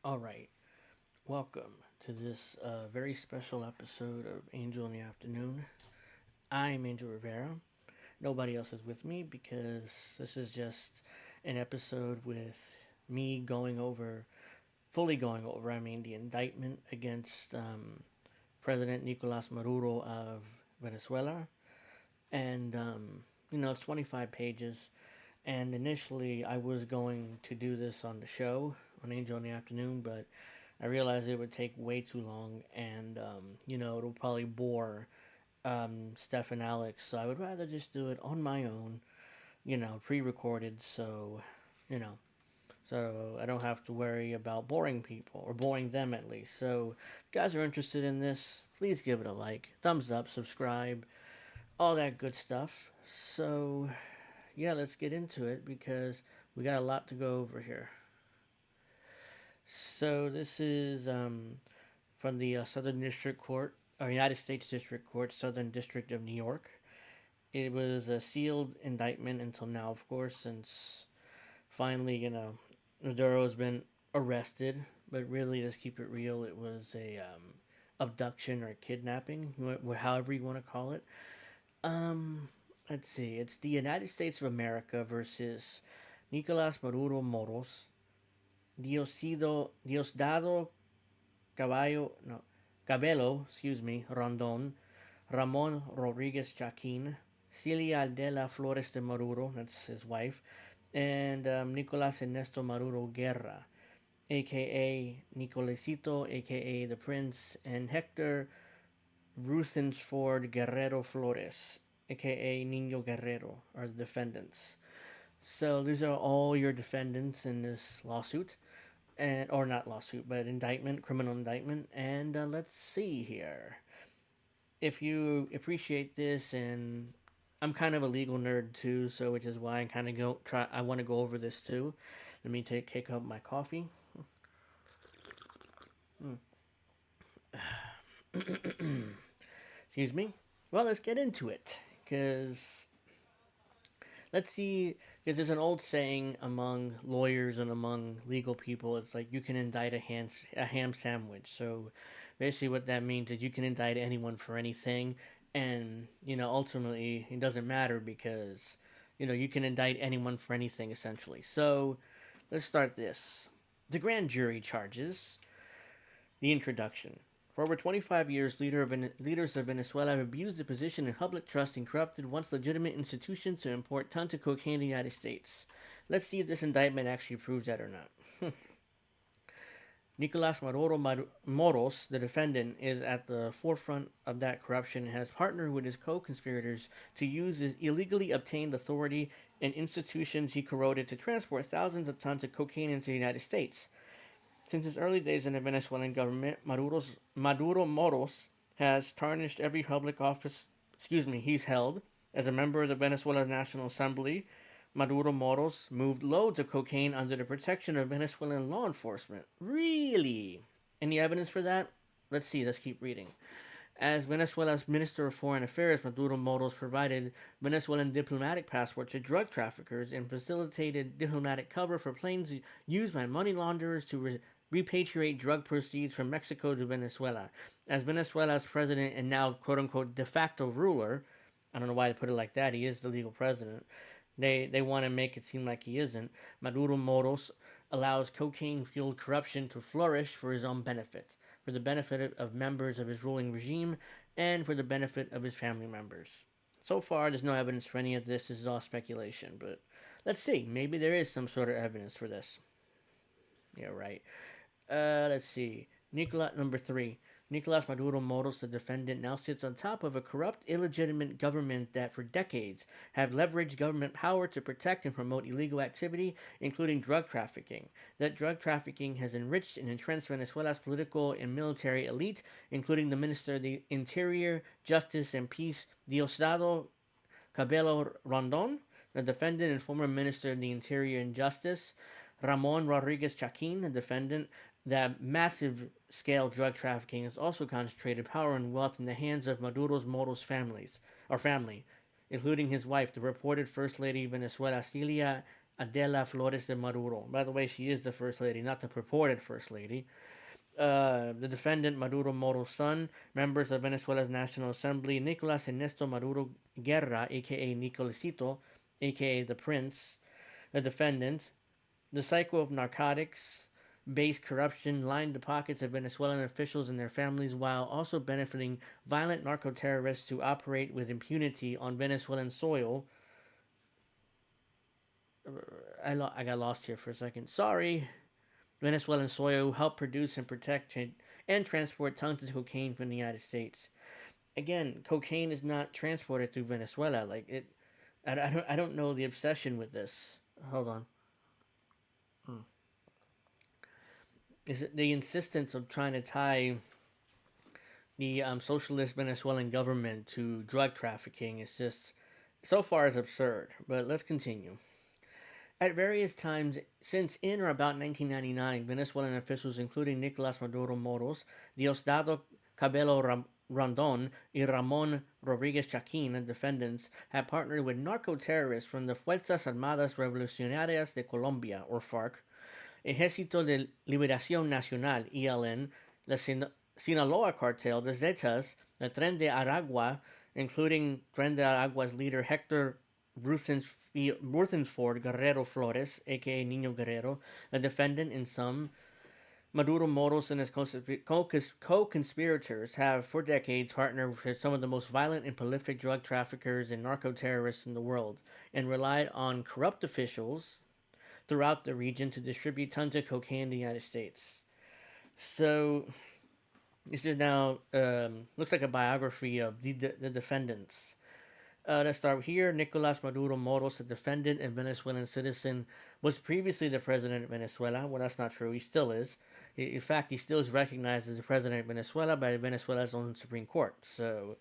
All right, welcome to this very special episode of Angel in the Afternoon. I'm Angel Rivera. Nobody else is with me because this is just an episode with me fully going over, the indictment against President Nicolas Maduro of Venezuela. And, it's 25 pages. And initially, I was going to do this on the show on Angel in the Afternoon, but I realized it would take way too long, and it'll probably bore Steph and Alex. So I would rather just do it on my own, pre-recorded, you know, so I don't have to worry about boring people or boring them at least. So, if you guys are interested in this, please give it a like, thumbs up, subscribe, all that good stuff. So, yeah, let's get into it because we got a lot to go over here. So this is from the Southern District Court, or United States District Court, Southern District of New York. It was a sealed indictment until now, of course, since finally, Maduro has been arrested. But really, let's keep it real, it was a abduction or kidnapping, however you want to call it. Um, let's see. It's the United States of America versus Nicolas Maduro Moros, Diosdado Caballo, no, Cabello, Rondon, Ramon Rodriguez Jaquin, Celia de la Flores de Maduro, that's his wife, and Nicolas Ernesto Maduro Guerra, aka Nicolesito, aka the Prince, and Hector Rutherford Guerrero Flores, aka Nino Guerrero, are the defendants. So these are all your defendants in this lawsuit, and or not lawsuit, but indictment, criminal indictment. And let's see here. If you appreciate this, and I'm kind of a legal nerd too, so which is why I kind of go try. I want to go over this too. Let me kick up my coffee. Excuse me. Well, let's get into it, because let's see, because there's an old saying among lawyers and among legal people. It's like you can indict a ham sandwich. So basically, what that means is you can indict anyone for anything, and ultimately it doesn't matter because you can indict anyone for anything essentially. So let's start this. The grand jury charges. The introduction. For over 25 years, leaders of Venezuela have abused their position in public trust and corrupted once legitimate institutions to import tons of cocaine to the United States. Let's see if this indictment actually proves that or not. Nicolas Maduro Moros, the defendant, is at the forefront of that corruption and has partnered with his co-conspirators to use his illegally obtained authority and institutions he corroded to transport thousands of tons of cocaine into the United States. Since his early days in the Venezuelan government, Maduro Moros has tarnished every public office he's held. As a member of the Venezuela National Assembly, Maduro Moros moved loads of cocaine under the protection of Venezuelan law enforcement. Really? Any evidence for that? Let's see, let's keep reading. As Venezuela's Minister of Foreign Affairs, Maduro Moros provided Venezuelan diplomatic passports to drug traffickers and facilitated diplomatic cover for planes used by money launderers to repatriate drug proceeds from Mexico to Venezuela. As Venezuela's president and now quote unquote de facto ruler, I don't know why they put it like that, he is the legal president. They want to make it seem like he isn't. Maduro Moros allows cocaine fueled corruption to flourish for his own benefit, for the benefit of members of his ruling regime, and for the benefit of his family members. So far, there's no evidence for any of this. This is all speculation, but let's see. Maybe there is some sort of evidence for this. Yeah, right. Let's see. Number 3. Nicolas Maduro Moros, the defendant, now sits on top of a corrupt, illegitimate government that for decades have leveraged government power to protect and promote illegal activity, including drug trafficking. That drug trafficking has enriched and entrenched Venezuela's political and military elite, including the Minister of the Interior, Justice, and Peace, Diosdado Cabello Rondon, the defendant and former Minister of the Interior and Justice, Ramon Rodriguez Jaquin, the defendant. That massive scale drug trafficking has also concentrated power and wealth in the hands of Moros family, including his wife, the reported First Lady of Venezuela, Celia Adela Flores de Maduro. By the way, she is the first lady, not the purported first lady. The defendant Maduro Moro's son, members of Venezuela's National Assembly, Nicolas Ernesto Maduro Guerra, aka Nicolasito, aka the Prince, the defendant, the cycle of narcotics based corruption lined the pockets of Venezuelan officials and their families while also benefiting violent narco terrorists to operate with impunity on Venezuelan soil. I got lost here for a second. Sorry. Venezuelan soil help produce and protect and transport tons of cocaine from the United States. Again, cocaine is not transported through Venezuela. Like it, I don't know the obsession with this. Hold on. Is it the insistence of trying to tie the socialist Venezuelan government to drug trafficking is just so far is absurd. But let's continue. At various times since in or about 1999, Venezuelan officials, including Nicolas Maduro Moros, Diosdado Cabello Rondon, and Ramon Rodriguez Chaquin, and defendants, have partnered with narco terrorists from the Fuerzas Armadas Revolucionarias de Colombia, or FARC, Ejército de Liberación Nacional, ELN, the Sinaloa cartel, the Zetas, the Tren de Aragua, including Tren de Aragua's leader Hector Rutherford Guerrero Flores, aka Nino Guerrero, a defendant in some. Maduro Moros and his co-conspirators have for decades partnered with some of the most violent and prolific drug traffickers and narco-terrorists in the world and relied on corrupt officials throughout the region to distribute tons of cocaine in the United States. So, this is now, looks like a biography of the defendants. Let's start here. Nicolas Maduro Moros, a defendant and Venezuelan citizen, was previously the president of Venezuela. Well, that's not true. He still is. In fact, he still is recognized as the president of Venezuela by Venezuela's own Supreme Court. So,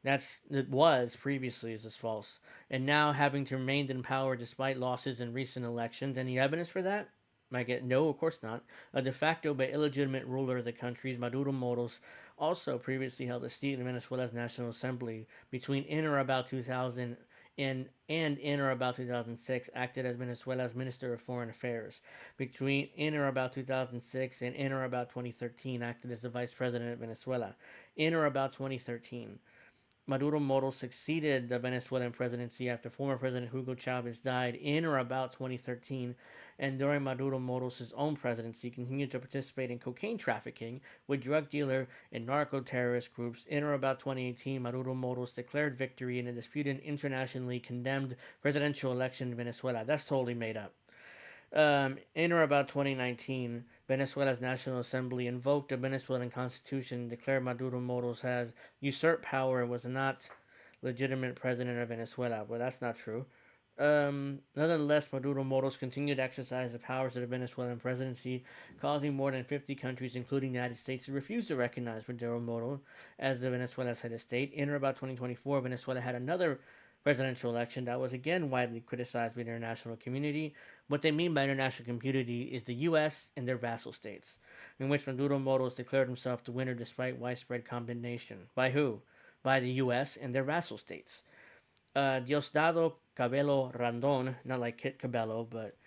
it was previously is false. And now having to remain in power despite losses in recent elections. Any evidence for that? Might get no, of course not. A de facto but illegitimate ruler of the country, Maduro Moros also previously held a seat in Venezuela's National Assembly between in or about 2000 and in or about 2006 acted as Venezuela's Minister of Foreign Affairs. Between in or about 2006 and in or about 2013 acted as the Vice President of Venezuela. In or about 2013. Maduro Moros succeeded the Venezuelan presidency after former President Hugo Chavez died in or about 2013, and during Maduro Moros' own presidency continued to participate in cocaine trafficking with drug dealer and narco-terrorist groups. In or about 2018, Maduro Moros declared victory in a disputed internationally condemned presidential election in Venezuela. That's totally made up. In or about 2019, Venezuela's National Assembly invoked the Venezuelan Constitution and declared Maduro Moros has usurped power and was not legitimate president of Venezuela. Well, that's not true. Nonetheless, Maduro Moros continued to exercise the powers of the Venezuelan presidency, causing more than 50 countries, including the United States, to refuse to recognize Maduro Moros as the Venezuela's head of state. In or about 2024, Venezuela had another presidential election that was again widely criticized by the international community. What they mean by international community is the U.S. and their vassal states, in which Maduro Moros declared himself the winner despite widespread condemnation. By who? By the U.S. and their vassal states. Diosdado Cabello Rondon, not like Kit Cabello, but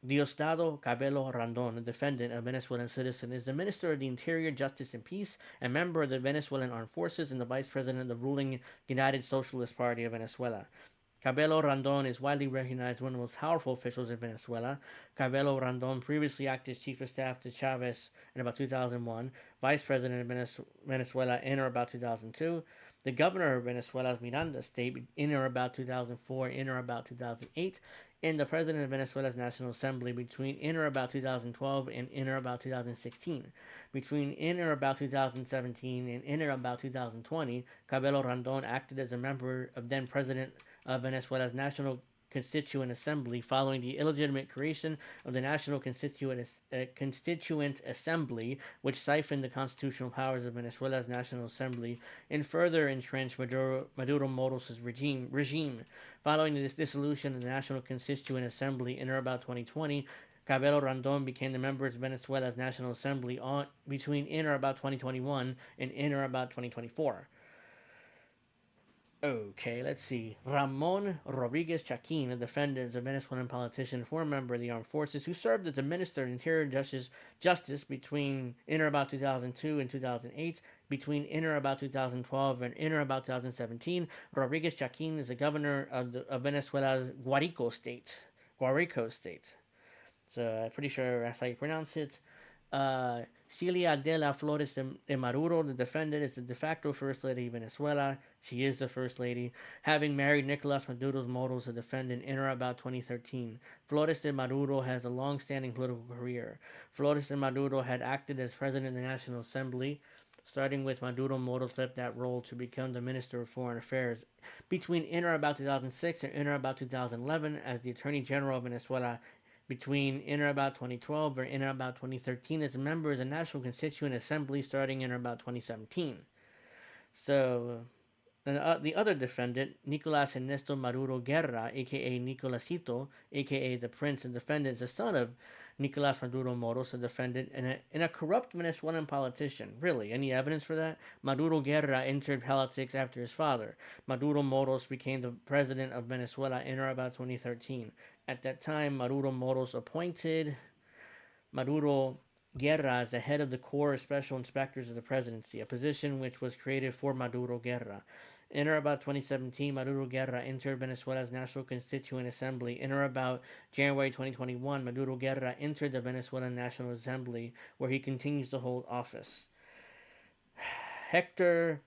Diosdado Cabello Rondon, a defendant, a Venezuelan citizen, is the Minister of the Interior, Justice, and Peace, and member of the Venezuelan Armed Forces and the Vice President of the ruling United Socialist Party of Venezuela. Cabello Rondon is widely recognized as one of the most powerful officials in Venezuela. Cabello Rondon previously acted as Chief of Staff to Chavez in about 2001, Vice President of Venezuela in or about 2002, the Governor of Venezuela's Miranda State in or about 2004, in or about 2008, and the President of Venezuela's National Assembly between in or about 2012 and in or about 2016. Between in or about 2017 and in or about 2020, Cabello Rondon acted as a member of then President of Venezuela's National Constituent Assembly following the illegitimate creation of the National Constituent Assembly, which siphoned the constitutional powers of Venezuela's National Assembly and further entrenched Maduro Moros' regime. Following this dissolution of the National Constituent Assembly in or about 2020, Cabello Rondon became the member of Venezuela's National Assembly between in or about 2021 and in or about 2024. Okay, let's see. Ramon Rodriguez Chaquin, a defendant, is a Venezuelan politician, former member of the armed forces, who served as the Minister of Interior and Justice between in or about 2002 and 2008, between in or about 2012 and in or about 2017. Rodriguez Chaquin is the governor of Venezuela's Guarico state. So I'm pretty sure that's how you pronounce it. Celia de la Flores de Maduro, the defendant, is the de facto First Lady of Venezuela. She is the First Lady, having married Nicolas Maduro's models, the defendant, in or about 2013. Flores de Maduro has a long standing political career. Flores de Maduro had acted as President of the National Assembly, starting with Maduro models left that role to become the Minister of Foreign Affairs between in or about 2006 and in or about 2011 as the Attorney General of Venezuela, between in or about 2012 or in or about 2013 as a member of the National Constituent Assembly starting in or about 2017. So, the other defendant, Nicolas Ernesto Maduro Guerra, aka Nicolasito, aka the Prince and defendant, is the son of Nicolas Maduro Moros, a defendant, and a corrupt Venezuelan politician. Really, any evidence for that? Maduro Guerra entered politics after his father. Maduro Moros became the president of Venezuela in or about 2013. At that time, Maduro Moros appointed Maduro Guerra as the head of the Corps of Special Inspectors of the Presidency, a position which was created for Maduro Guerra. In or about 2017, Maduro Guerra entered Venezuela's National Constituent Assembly. In or about January 2021, Maduro Guerra entered the Venezuelan National Assembly, where he continues to hold office. Hector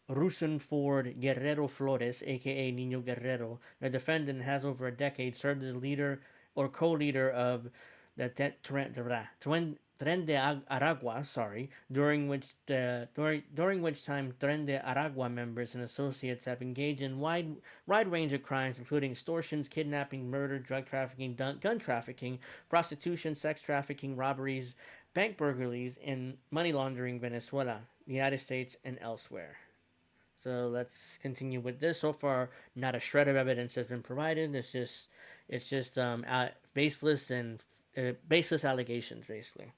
Rusenford Guerrero Flores, aka Nino Guerrero, a defendant, has over a decade served as leader or co-leader of the Tren de Aragua, during which time Tren de Aragua members and associates have engaged in wide range of crimes, including extortions, kidnapping, murder, drug trafficking, gun trafficking, prostitution, sex trafficking, robberies, bank burglaries, and money laundering in Venezuela, the United States, and elsewhere. So let's continue with this. So far, not a shred of evidence has been provided. It's just baseless and baseless allegations, basically.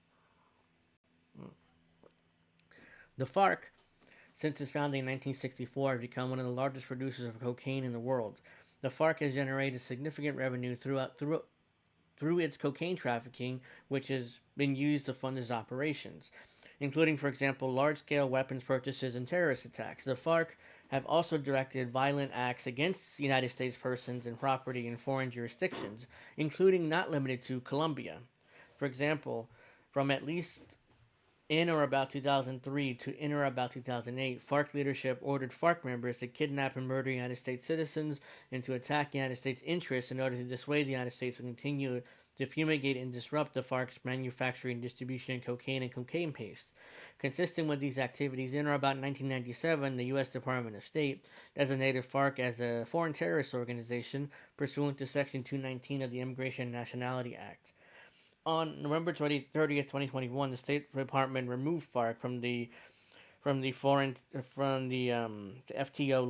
The FARC, since its founding in 1964, has become one of the largest producers of cocaine in the world. The FARC has generated significant revenue through its cocaine trafficking, which has been used to fund its operations, including, for example, large-scale weapons purchases and terrorist attacks. The FARC have also directed violent acts against United States persons and property in foreign jurisdictions, including not limited to Colombia. For example, from at least in or about 2003 to in or about 2008, FARC leadership ordered FARC members to kidnap and murder United States citizens and to attack United States interests in order to dissuade the United States from continuing to fumigate and disrupt the FARC's manufacturing and distribution of cocaine and cocaine paste. Consistent with these activities, in or about 1997, the U.S. Department of State designated FARC as a foreign terrorist organization pursuant to Section 219 of the Immigration and Nationality Act. On November 30th, 2021, the State Department removed FARC from the FTO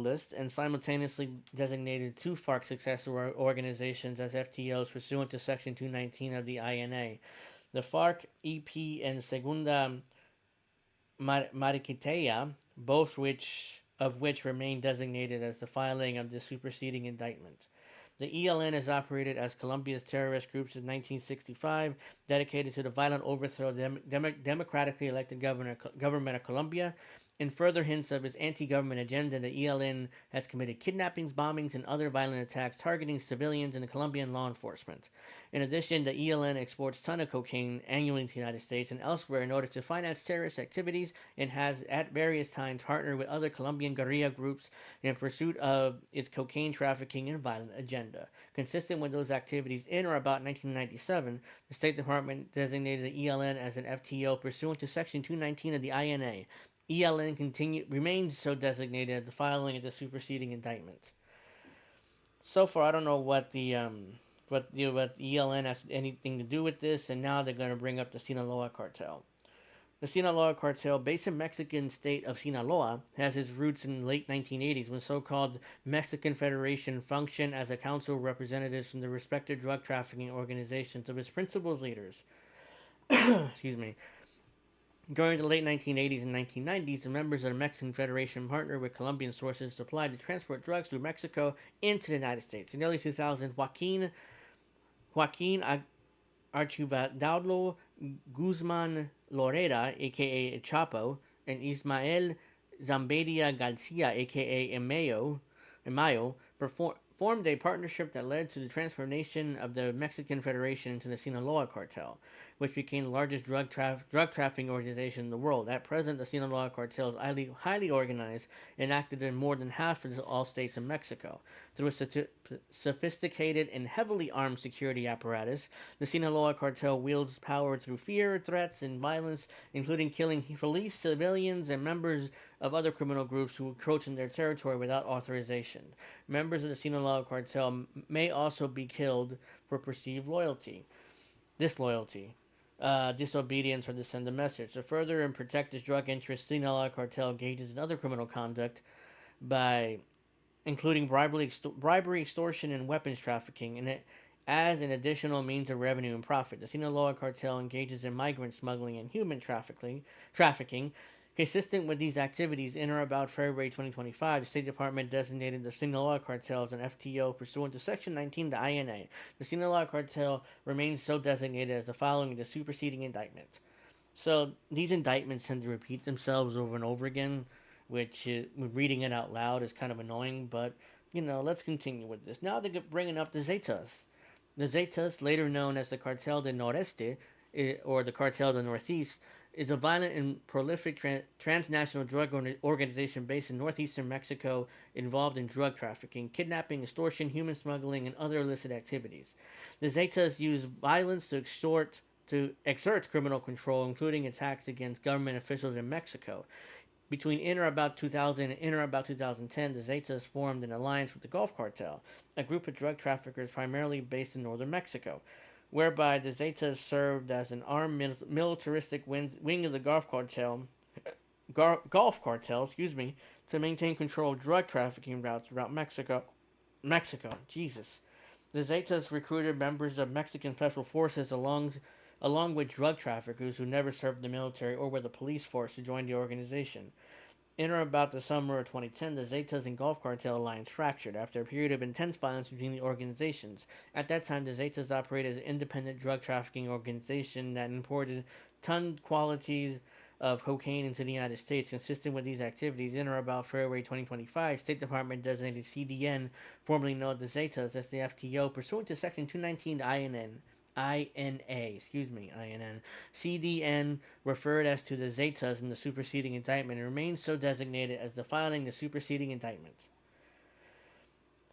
list and simultaneously designated two FARC successor organizations as FTOs pursuant to Section 219 of the INA. The FARC EP and Segunda Mariquita, both of which remain designated as the filing of the superseding indictment. The ELN has operated as Colombia's terrorist group since 1965, dedicated to the violent overthrow of the democratically elected government of Colombia. In furtherance of its anti-government agenda, the ELN has committed kidnappings, bombings, and other violent attacks targeting civilians and the Colombian law enforcement. In addition, the ELN exports tons of cocaine annually to the United States and elsewhere in order to finance terrorist activities, and has at various times partnered with other Colombian guerrilla groups in pursuit of its cocaine trafficking and violent agenda. Consistent with those activities, in or about 1997, the State Department designated the ELN as an FTO pursuant to Section 219 of the INA. ELN remains so designated at the filing of the superseding indictment. So far, I don't know what the ELN has anything to do with this, and now they're going to bring up the Sinaloa cartel. The Sinaloa cartel, based in Mexican state of Sinaloa, has its roots in the late 1980s when so-called Mexican Federation functioned as a council of representatives from the respective drug trafficking organizations of its principal leaders. Excuse me. During the late 1980s and 1990s, the members of the Mexican Federation partnered with Colombian sources supplied to transport drugs through Mexico into the United States. In the early 2000s, Joaquin Archibaldado Guzman Loreda, aka Chapo, and Ismael Zambedia Garcia, aka formed a partnership that led to the transformation of the Mexican Federation into the Sinaloa cartel, which became the largest drug trafficking organization in the world. At present, the Sinaloa cartel is highly organized and active in more than half of all states in Mexico. Through a sophisticated and heavily armed security apparatus, the Sinaloa cartel wields power through fear, threats, and violence, including killing police, civilians, and members of other criminal groups who encroach in their territory without authorization. Members of the Sinaloa cartel may also be killed for perceived disloyalty, disobedience, or to send a message. To further and protect its drug interests, Sinaloa cartel engages in other criminal conduct by including bribery, extortion, and weapons trafficking, and it as an additional means of revenue and profit. The Sinaloa cartel engages in migrant smuggling and human trafficking. Consistent with these activities, in or about February 2025, the State Department designated the Sinaloa cartel as an FTO pursuant to Section 19 of the INA. The Sinaloa cartel remains so designated as the following the superseding indictment. So these indictments tend to repeat themselves over and over again, which reading it out loud is kind of annoying, but let's continue with this. Now they're bringing up the Zetas. The Zetas, later known as the Cartel del Noreste, or the Cartel del Northeast, is a violent and prolific transnational drug organization based in northeastern Mexico involved in drug trafficking, kidnapping, extortion, human smuggling, and other illicit activities. The Zetas use violence to exert criminal control, including attacks against government officials in Mexico. Between in or about 2000 and in or about 2010, the Zetas formed an alliance with the Gulf Cartel, a group of drug traffickers primarily based in northern Mexico, whereby the Zetas served as an armed militaristic wing of the Gulf Cartel, to maintain control of drug trafficking routes throughout Mexico. Jesus. The Zetas recruited members of Mexican special forces along with drug traffickers who never served the military or were the police force to join the organization. In or about the summer of 2010, the Zetas and Gulf Cartel alliance fractured after a period of intense violence between the organizations. At that time, the Zetas operated as an independent drug trafficking organization that imported ton quantities of cocaine into the United States. Consistent with these activities, in or about February 2025, State Department designated CDN, formerly known as the Zetas, as the FTO pursuant to Section 219 INN. CDN referred as to the Zetas in the superseding indictment and remains so designated as the filing the superseding indictment.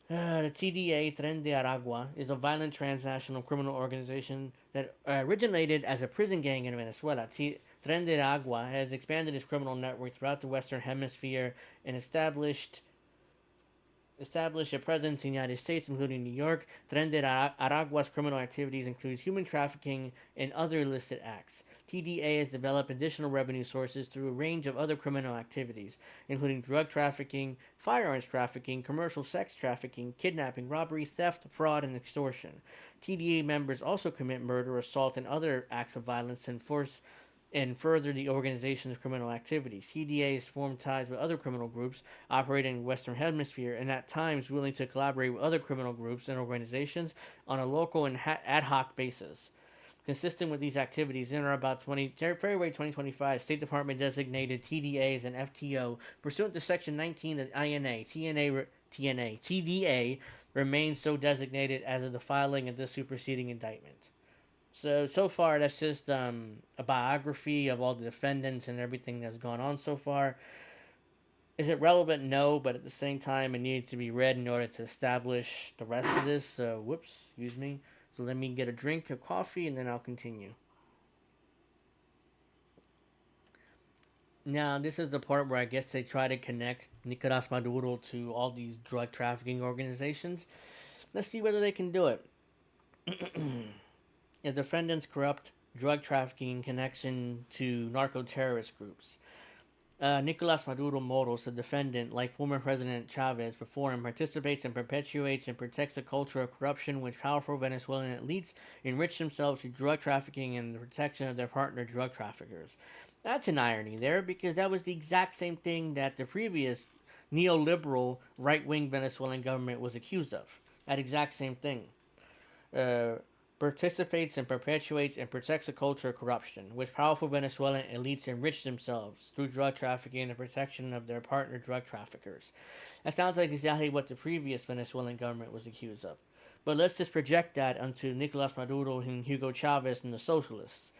The TDA, Tren de Aragua, is a violent transnational criminal organization that originated as a prison gang in Venezuela. Tren de Aragua has expanded its criminal network throughout the Western Hemisphere and established a presence in the United States, including New York. Tren de Aragua's criminal activities include human trafficking and other illicit acts. TDA has developed additional revenue sources through a range of other criminal activities, including drug trafficking, firearms trafficking, commercial sex trafficking, kidnapping, robbery, theft, fraud, and extortion. TDA members also commit murder, assault, and other acts of violence to enforce and further the organization's criminal activities. CDA has formed ties with other criminal groups operating in the Western Hemisphere and at times willing to collaborate with other criminal groups and organizations on a local and ad hoc basis. Consistent with these activities, in or about February 2025, State Department designated TDA as an FTO pursuant to Section 19 of the INA. TDA remains so designated as of the filing of this superseding indictment. So far, that's just a biography of all the defendants and everything that's gone on so far. Is it relevant? No, but at the same time, it needs to be read in order to establish the rest of this. So let me get a drink of coffee and then I'll continue. Now, this is the part where I guess they try to connect Nicolas Maduro to all these drug trafficking organizations. Let's see whether they can do it. The defendants corrupt drug trafficking in connection to narco-terrorist groups. Nicolas Maduro Moros, the defendant, like former President Chavez before him, participates and perpetuates and protects a culture of corruption which powerful Venezuelan elites enrich themselves through drug trafficking and the protection of their partner drug traffickers. That's an irony there because that was the exact same thing that the previous neoliberal right wing Venezuelan government was accused of. That exact same thing. Uh, Participates and perpetuates and protects a culture of corruption, which powerful Venezuelan elites enrich themselves through drug trafficking and the protection of their partner drug traffickers. That sounds like exactly what the previous Venezuelan government was accused of. But let's just project that onto Nicolas Maduro and Hugo Chavez and the socialists.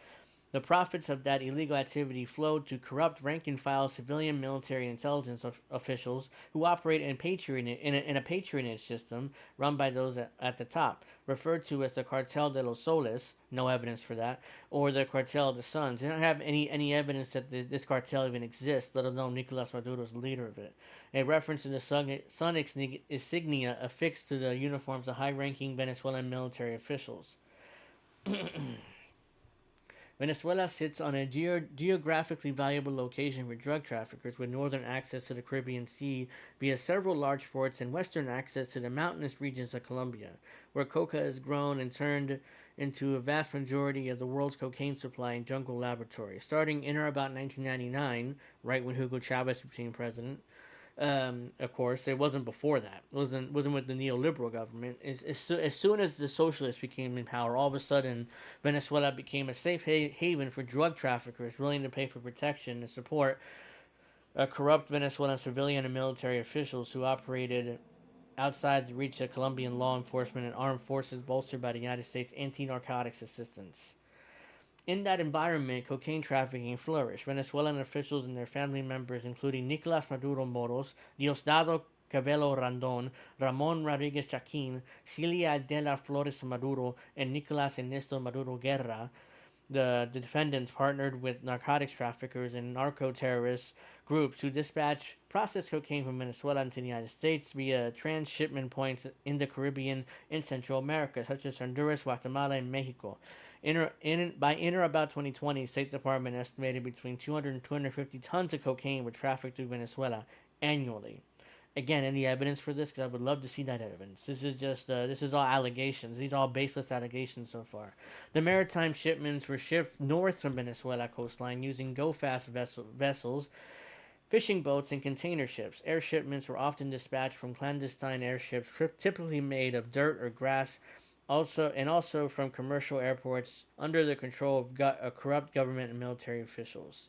The profits of that illegal activity flowed to corrupt rank and file civilian military and intelligence officials who operate in a patronage system run by those at the top, referred to as the Cartel de los Soles, no evidence for that, or the Cartel of the Suns. They don't have any evidence that this cartel even exists, let alone Nicolas Maduro is the leader of it. A reference to the sun insignia affixed to the uniforms of high ranking Venezuelan military officials. Venezuela sits on a geographically valuable location for drug traffickers with northern access to the Caribbean Sea via several large ports and western access to the mountainous regions of Colombia, where coca is grown and turned into a vast majority of the world's cocaine supply in jungle laboratories. Starting in or about 1999, right when Hugo Chavez became president, of course, it wasn't before that. It wasn't with the neoliberal government. As soon as the socialists became in power, all of a sudden, Venezuela became a safe haven for drug traffickers willing to pay for protection and support corrupt Venezuelan civilian and military officials who operated outside the reach of Colombian law enforcement and armed forces bolstered by the United States anti-narcotics assistance. In that environment, cocaine trafficking flourished. Venezuelan officials and their family members, including Nicolas Maduro Moros, Diosdado Cabello Randon, Ramon Rodriguez Chaquin, Celia de la Flores Maduro, and Nicolas Ernesto Maduro Guerra, the defendants partnered with narcotics traffickers and narco-terrorist groups who dispatch processed cocaine from Venezuela into the United States via transshipment points in the Caribbean and Central America, such as Honduras, Guatemala, and Mexico. By in or about 2020, State Department estimated between 200 and 250 tons of cocaine were trafficked through Venezuela annually. Again, any evidence for this? Because I would love to see that evidence. This is all allegations. These are all baseless allegations so far. The maritime shipments were shipped north from Venezuela coastline using go-fast vessels, fishing boats, and container ships. Air shipments were often dispatched from clandestine airships, typically made of dirt or grass, also from commercial airports under the control of corrupt government and military officials.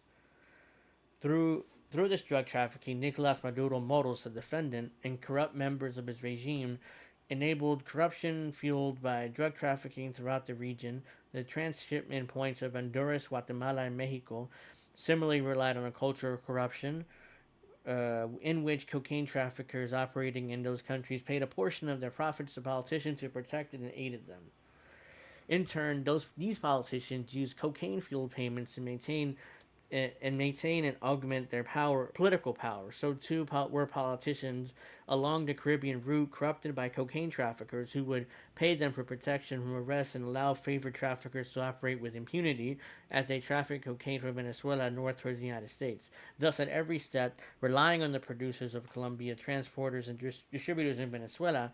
Through this drug trafficking, Nicolas Maduro Moros, the defendant, and corrupt members of his regime enabled corruption fueled by drug trafficking throughout the region. The transshipment points of Honduras, Guatemala, and Mexico similarly relied on a culture of corruption, in which cocaine traffickers operating in those countries paid a portion of their profits to politicians who protected and aided them. In turn, these politicians used cocaine-fueled payments to maintain and augment their political power. So too were politicians along the Caribbean route corrupted by cocaine traffickers who would pay them for protection from arrest and allow favored traffickers to operate with impunity as they trafficked cocaine from Venezuela north towards the United States. Thus, at every step, relying on the producers of Colombia, transporters, and distributors in Venezuela,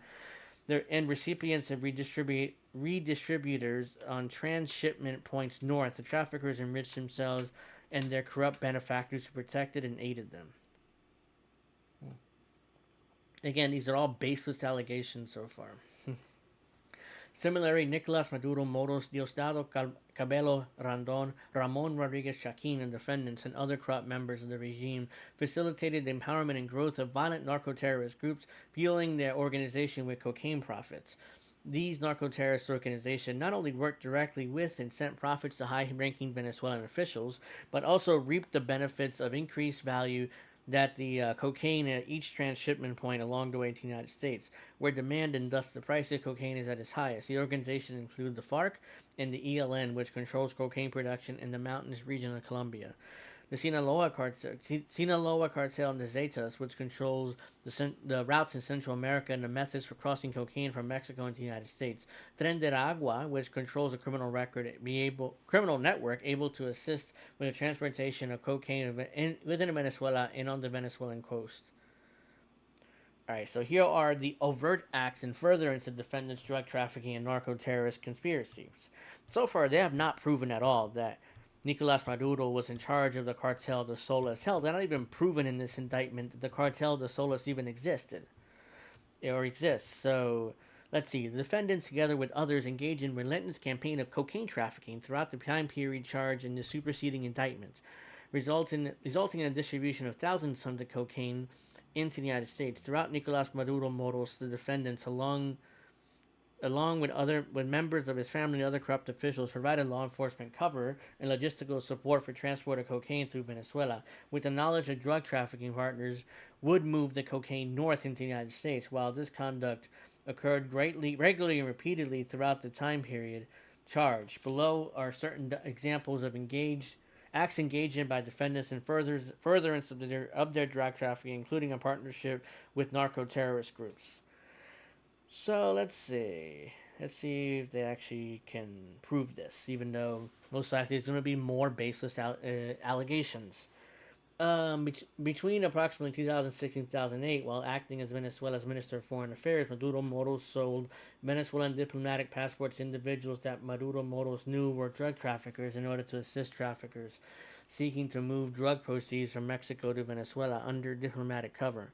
and recipients and redistributors on transshipment points north, the traffickers enriched themselves and their corrupt benefactors who protected and aided them. Again, these are all baseless allegations so far. Similarly, Nicolas Maduro Moros, Diosdado Cabello Randon, Ramon Rodriguez Chaquin, and defendants and other corrupt members of the regime facilitated the empowerment and growth of violent narco-terrorist groups, fueling their organization with cocaine profits. These narco-terrorist organizations not only worked directly with and sent profits to high-ranking Venezuelan officials, but also reaped the benefits of increased value that the cocaine at each transshipment point along the way to the United States, where demand and thus the price of cocaine is at its highest. The organization include the FARC and the ELN, which controls cocaine production in the mountainous region of Colombia. The Sinaloa cartel and the Zetas, which controls the routes in Central America and the methods for crossing cocaine from Mexico into the United States. Tren de Agua, which controls a criminal network able to assist with the transportation of cocaine within Venezuela and on the Venezuelan coast. All right, so here are the overt acts in furtherance of defendants' drug trafficking and narco-terrorist conspiracies. So far, they have not proven at all that Nicolas Maduro was in charge of the Cartel de Solas. Hell, they're not even proven in this indictment that the Cartel de Solas even existed or exists. So, let's see. The defendants, together with others, engaged in relentless campaign of cocaine trafficking throughout the time period charged in the superseding indictment, resulting in a distribution of thousands of tons of cocaine into the United States. Throughout Nicolas Maduro Moros, the defendants, along with members of his family and other corrupt officials, provided law enforcement cover and logistical support for transport of cocaine through Venezuela, with the knowledge of drug trafficking partners would move the cocaine north into the United States. While this conduct occurred regularly and repeatedly throughout the time period charged, below are certain examples of acts engaged in by defendants in furtherance of their drug trafficking, including a partnership with narco-terrorist groups. So let's see. Let's see if they actually can prove this, even though most likely it's going to be more baseless allegations. Between approximately 2006 and 2008, while acting as Venezuela's Minister of Foreign Affairs, Maduro Moros sold Venezuelan diplomatic passports to individuals that Maduro Moros knew were drug traffickers in order to assist traffickers seeking to move drug proceeds from Mexico to Venezuela under diplomatic cover.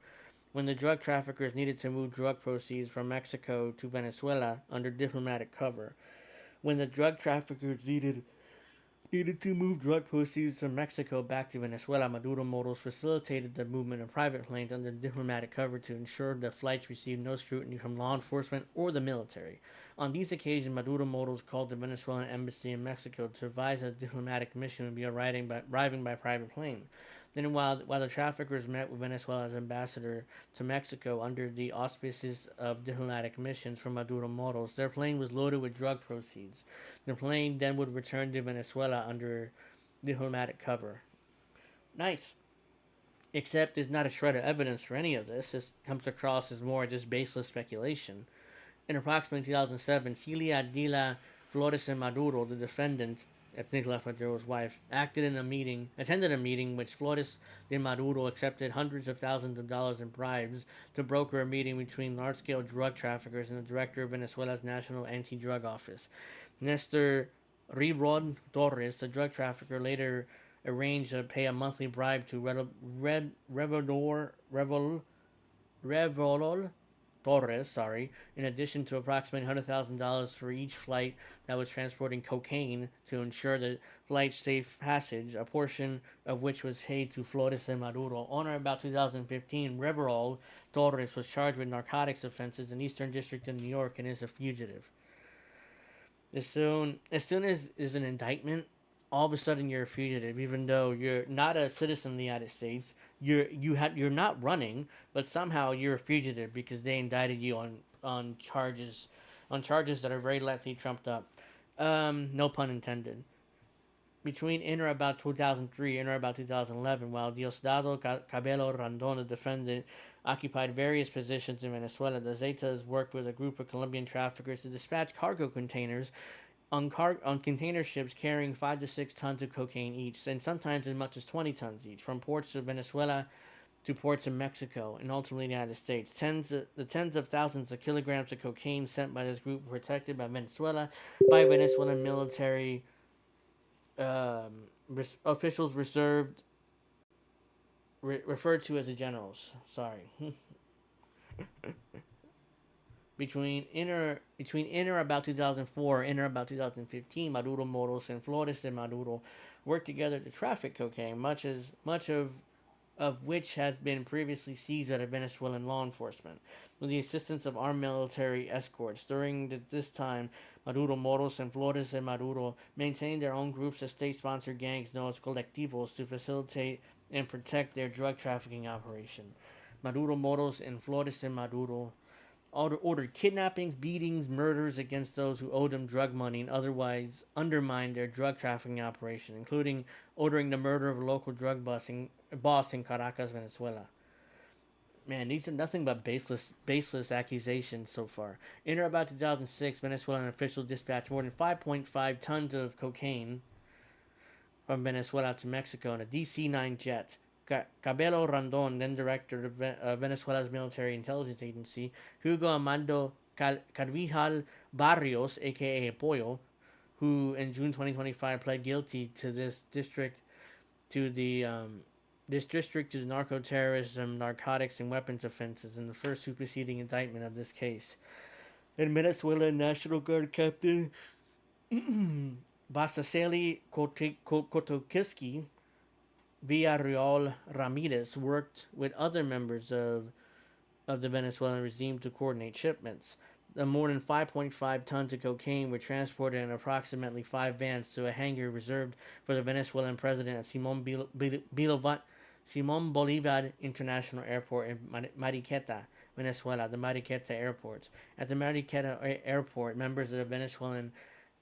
When the drug traffickers needed to move drug proceeds from Mexico to Venezuela under diplomatic cover. When the drug traffickers needed to move drug proceeds from Mexico back to Venezuela, Maduro Moros facilitated the movement of private planes under diplomatic cover to ensure that flights received no scrutiny from law enforcement or the military. On these occasions, Maduro Moros called the Venezuelan embassy in Mexico to advise a diplomatic mission would be arriving by private plane. Then, while the traffickers met with Venezuela's ambassador to Mexico under the auspices of diplomatic missions from Maduro Moros, their plane was loaded with drug proceeds. The plane then would return to Venezuela under diplomatic cover. Nice. Except there's not a shred of evidence for any of this. This comes across as more just baseless speculation. In approximately 2007, Celia Dila Flores and Maduro, the defendant, that's Nicolas Maduro's wife, attended a meeting which Flores de Maduro accepted hundreds of thousands of dollars in bribes to broker a meeting between large-scale drug traffickers and the director of Venezuela's National Anti-Drug Office. Nestor Ribron Torres, the drug trafficker, later arranged to pay a monthly bribe to Revolol Torres, in addition to approximately $100,000 for each flight that was transporting cocaine to ensure the flight's safe passage, a portion of which was paid to Flores and Maduro. On or about 2015, Reverol Torres was charged with narcotics offenses in Eastern District of New York and is a fugitive. As soon as is an indictment, all of a sudden you're a fugitive, even though you're not a citizen of the United States. You're not running, but somehow you're a fugitive because they indicted you on charges that are very likely trumped up. No pun intended. Between in or about 2003 and or about 2011, while Diosdado Cabello Rondon, the defendant, occupied various positions in Venezuela, the Zetas worked with a group of Colombian traffickers to dispatch cargo containers on container ships carrying 5 to 6 tons of cocaine each, and sometimes as much as 20 tons each, from ports of Venezuela to ports in Mexico and ultimately the United States. Tens of thousands of kilograms of cocaine sent by this group were protected by Venezuelan military officials referred to as the generals. Between in or about 2004 and about 2015, Maduro Moros and Flores de Maduro worked together to traffic cocaine, much of which has been previously seized by the Venezuelan law enforcement, with the assistance of armed military escorts. During this time, Maduro Moros and Flores de Maduro maintained their own groups of state-sponsored gangs known as colectivos to facilitate and protect their drug trafficking operation. Maduro Moros and Flores de Maduro ordered kidnappings, beatings, murders against those who owed him drug money and otherwise undermined their drug trafficking operation, including ordering the murder of a local drug boss in Caracas, Venezuela. Man, these are nothing but baseless accusations so far. In or about 2006, Venezuelan officials dispatched more than 5.5 tons of cocaine from Venezuela to Mexico in a DC-9 jet. Cabello Rondon, then director of Venezuela's military intelligence agency, Hugo Amando Carvijal Barrios, aka Pollo, who in June 2025 pled guilty to this district to the narco-terrorism, narcotics, and weapons offenses in the first superseding indictment of this case. And Venezuelan National Guard Captain Basaseli Kotokiski Villarreal Ramirez worked with other members of the Venezuelan regime to coordinate shipments. The more than 5.5 tons of cocaine were transported in approximately 5 vans to a hangar reserved for the Venezuelan President at Simon Bolivar International Airport in Mariqueta, Venezuela, the Mariqueta Airport. At the Mariqueta Airport, members of the Venezuelan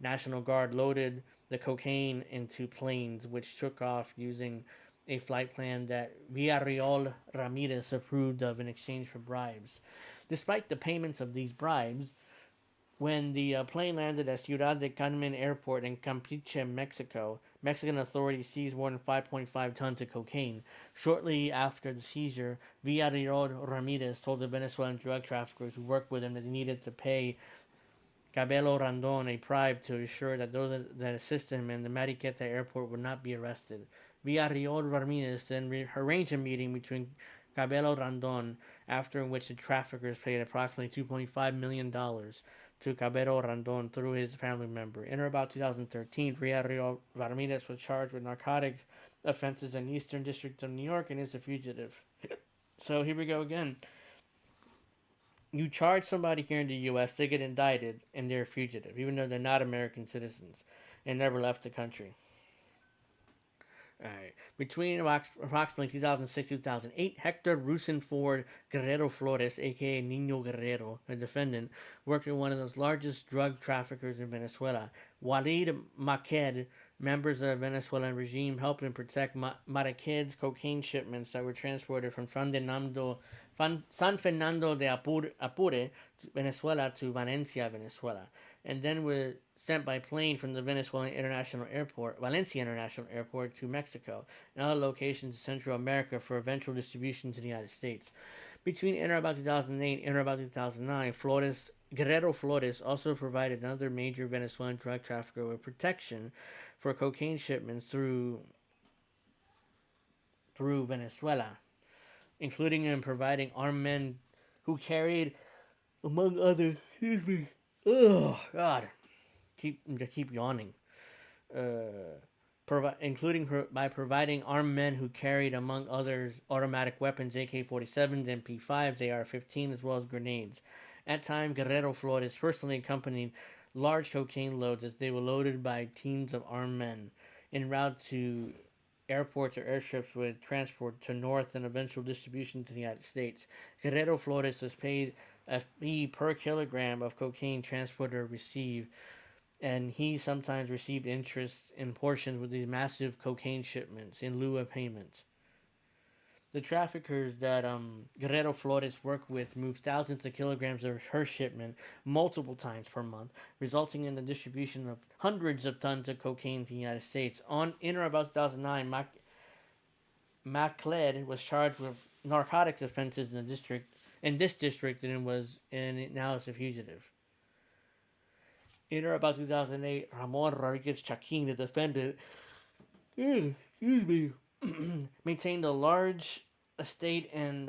National Guard loaded the cocaine into planes, which took off using a flight plan that Villarreal Ramirez approved of in exchange for bribes. Despite the payments of these bribes, when the plane landed at Ciudad de Carmen Airport in Campeche, Mexico, Mexican authorities seized more than 5.5 tons of cocaine. Shortly after the seizure, Villarreal Ramirez told the Venezuelan drug traffickers who worked with him that they needed to pay Cabello Rondon a bribe to assure that those that assisted him in the Mariqueta airport would not be arrested. Villarreal Ramirez then arranged a meeting between Cabello Rondon, after which the traffickers paid approximately $2.5 million to Cabello Rondon through his family member. In or about 2013, Villarreal Ramirez was charged with narcotic offenses in the Eastern District of New York and is a fugitive. So here we go again. You charge somebody here in the U.S., they get indicted, and they're a fugitive, even though they're not American citizens and never left the country. All right. Between approximately 2006 and 2008, Hector Rusenford Guerrero Flores, a.k.a. Niño Guerrero, a defendant, worked with one of the largest drug traffickers in Venezuela. Walid Maked, members of the Venezuelan regime, helped him protect Mariqued's cocaine shipments that were transported from San Fernando de Apure, Venezuela, to Valencia, Venezuela, and then were sent by plane from the Valencia International Airport to Mexico and other locations in Central America for eventual distribution to the United States. Between in or about 2008 and about 2009, Guerrero Flores also provided another major Venezuelan drug trafficker with protection for cocaine shipments through Venezuela, including in providing armed men who carried, among other, oh God, keep yawning. By providing armed men who carried, among others, automatic weapons, AK-47s, MP5s, AR-15, as well as grenades. At times, Guerrero Flores personally accompanied large cocaine loads as they were loaded by teams of armed men en route to airports or airships with transport to North and eventual distribution to the United States. Guerrero Flores was paid a fee per kilogram of cocaine transported or received, and he sometimes received interest in portions with these massive cocaine shipments in lieu of payment. The traffickers that Guerrero Flores worked with moved thousands of kilograms of her shipment multiple times per month, resulting in the distribution of hundreds of tons of cocaine to the United States. In or about 2009, Macled was charged with narcotics offenses in this district, and now is a fugitive. In or about 2008, Ramon Rodriguez Chaquin, the defendant, maintained a large estate in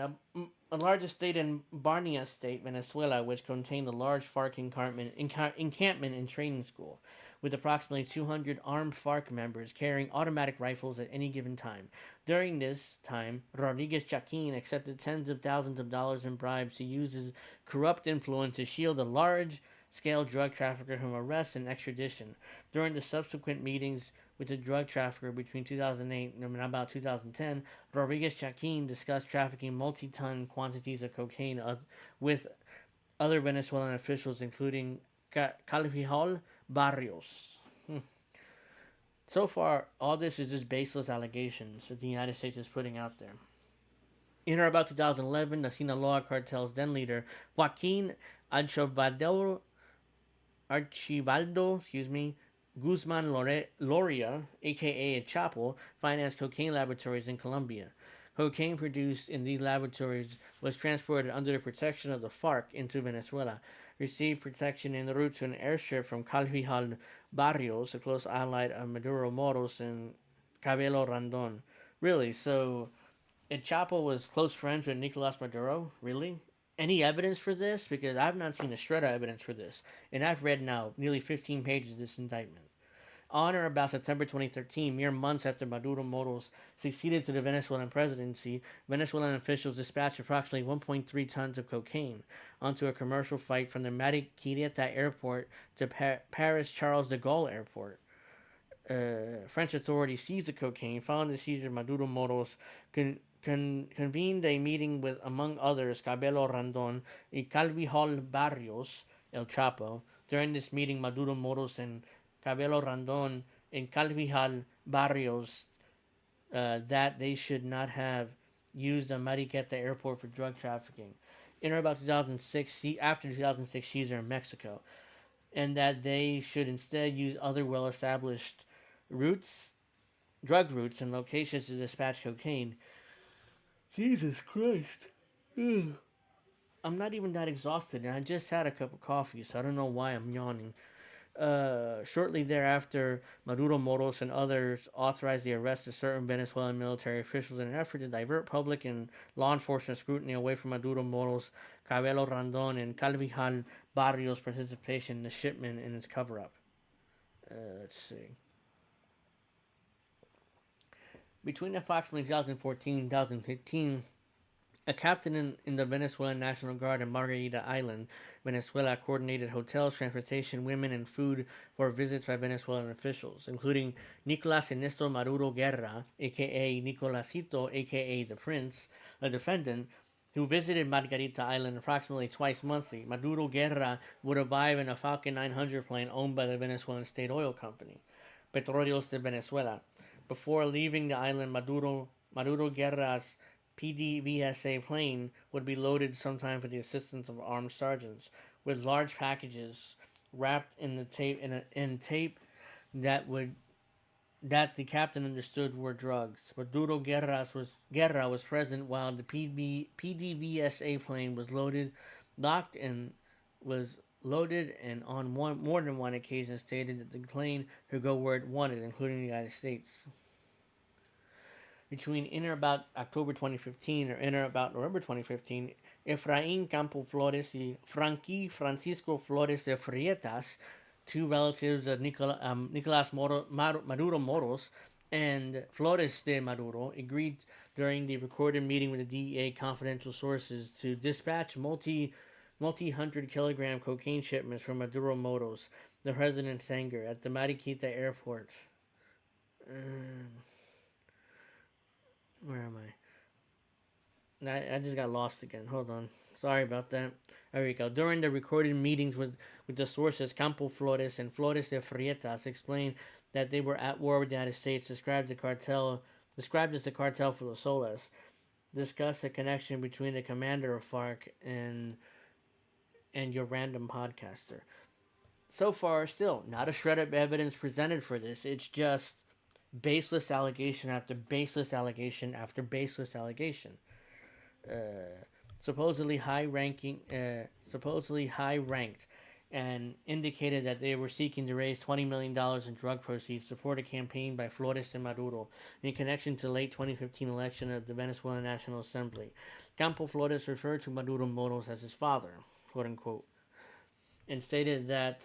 Barnia State, Venezuela, which contained a large FARC encampment and training school, with approximately 200 armed FARC members carrying automatic rifles at any given time. During this time, Rodriguez Chaquin accepted tens of thousands of dollars in bribes to use his corrupt influence to shield a large-scale drug trafficker from arrest and extradition. During the subsequent meetings with the drug trafficker between 2008 and about 2010, Rodriguez Chaquin discussed trafficking multi-ton quantities of cocaine with other Venezuelan officials, including Carvajal Barrios. So far, all this is just baseless allegations that the United States is putting out there. In or about 2011, the Sinaloa cartel's then leader, Joaquin Archibaldo, Guzman Loria, aka Chapo, financed cocaine laboratories in Colombia. Cocaine produced in these laboratories was transported under the protection of the FARC into Venezuela, received protection en route to an airstrip from Carvajal Barrios, a close ally of Maduro Moros and Cabello Rondon. Really? So, El Chapo was close friends with Nicolas Maduro? Really? Any evidence for this? Because I've not seen a shred of evidence for this. And I've read now nearly 15 pages of this indictment. On or about September 2013, mere months after Maduro Moros succeeded to the Venezuelan presidency, Venezuelan officials dispatched approximately 1.3 tons of cocaine onto a commercial flight from the Mariquita airport to Paris Charles de Gaulle airport. French authorities seized the cocaine. Following the seizure, Maduro Moros convened a meeting with, among others, Cabello Rondon y Carvajal Barrios, El Chapo. During this meeting, Maduro Moros and Cabello Rondon and Carvajal Barrios that they should not have used the Mariquita airport for drug trafficking. In or about 2006, after 2006 seizure in Mexico, and that they should instead use other well-established drug routes, and locations to dispatch cocaine. Jesus Christ. Ugh. I'm not even that exhausted, and I just had a cup of coffee, so I don't know why I'm yawning. Shortly thereafter, Maduro Moros and others authorized the arrest of certain Venezuelan military officials in an effort to divert public and law enforcement scrutiny away from Maduro Moros, Cabello Rondon, and Carvajal Barrios' participation in the shipment and its cover-up. Let's see. Between approximately 2014 and 2015, a captain in the Venezuelan National Guard in Margarita Island, Venezuela, coordinated hotels, transportation, women, and food for visits by Venezuelan officials, including Nicolas Ernesto Maduro Guerra, aka Nicolasito, aka the Prince, a defendant, who visited Margarita Island approximately twice monthly. Maduro Guerra would arrive in a Falcon 900 plane owned by the Venezuelan state oil company, Petróleos de Venezuela. Before leaving the island, Maduro Guerra's PDVSA plane would be loaded sometime with the assistance of armed sergeants, with large packages wrapped in tape that the captain understood were drugs. Maduro Guerra was present while the PDVSA plane was locked and on more than one occasion stated that the plane could go where it wanted, including the United States. Between in or about October 2015 or in or about November 2015, Efraín Campo Flores y Francisco Flores de Frietas, two relatives of Nicolas Maduro Moros and Flores de Maduro, agreed during the recorded meeting with the DEA confidential sources to dispatch multi-hundred-kilogram cocaine shipments from Maduro Moros, the president's hangar, at the Mariquita airport. Where am I? I just got lost again. Hold on. Sorry about that. There we go. During the recorded meetings with the sources, Campo Flores and Flores de Frietas explained that they were at war with the United States, described as the cartel for Los Soles, discussed a connection between the commander of FARC and your random podcaster. So far, still, not a shred of evidence presented for this. It's just baseless allegation after baseless allegation after baseless allegation. Supposedly high ranked, and indicated that they were seeking to raise $20 million in drug proceeds to support a campaign by Flores and Maduro in connection to the late 2015 election of the Venezuelan National Assembly. Campo Flores referred to Maduro Moros as his father, quote unquote, and stated that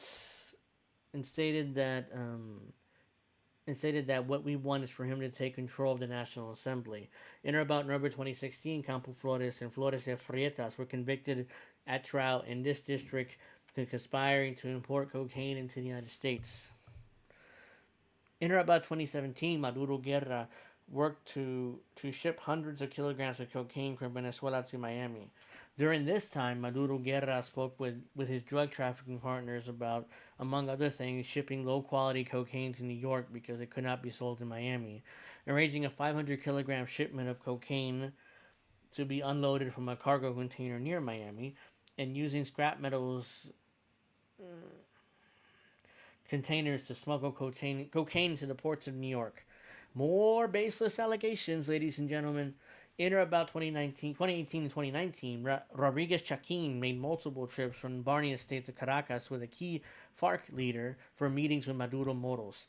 what we want is for him to take control of the National Assembly. In or about November 2016, Campo Flores and Flores de Frietas were convicted at trial in this district for conspiring to import cocaine into the United States. In or about 2017, Maduro Guerra worked to ship hundreds of kilograms of cocaine from Venezuela to Miami. During this time, Maduro Guerra spoke with his drug trafficking partners about, among other things, shipping low quality cocaine to New York because it could not be sold in Miami, arranging a 500 kilogram shipment of cocaine to be unloaded from a cargo container near Miami, and using scrap metals containers to smuggle cocaine to the ports of New York. More baseless allegations, ladies and gentlemen. In or about 2018 and 2019, Rodriguez Chaquin made multiple trips from Barney Estate to Caracas with a key FARC leader for meetings with Maduro Moros.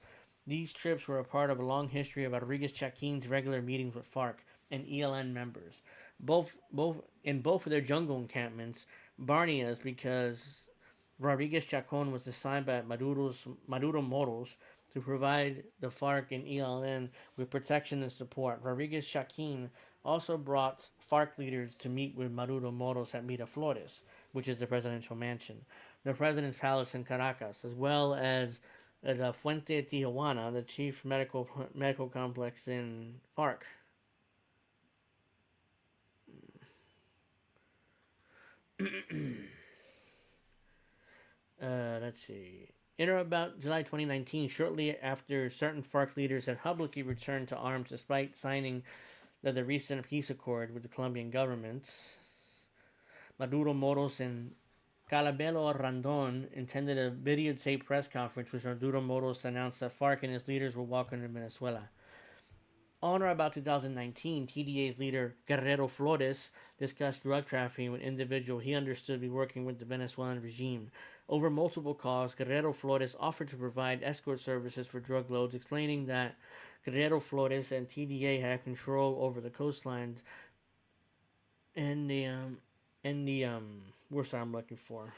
These trips were a part of a long history of Rodriguez Chaquin's regular meetings with FARC and ELN members, both of their jungle encampments, Barnias, because Rodriguez Chacon was assigned by Maduro Moros to provide the FARC and ELN with protection and support. Rodriguez Chaquin also brought FARC leaders to meet with Maduro Moros at Miraflores, which is the presidential mansion, the president's palace in Caracas, as well as the Fuente Tijuana, the chief medical complex in FARC. Let's see. In or about July 2019, shortly after certain FARC leaders had publicly returned to arms despite signing the recent peace accord with the Colombian government, Maduro Moros and Calabello Randon attended a videotape press conference which Maduro Moros announced that FARC and his leaders were welcome to Venezuela. On or about 2019, TDA's leader Guerrero Flores discussed drug trafficking with an individual he understood to be working with the Venezuelan regime. Over multiple calls, Guerrero Flores offered to provide escort services for drug loads, explaining that Guerrero Flores and TDA had control over the coastlines and the what's I'm looking for.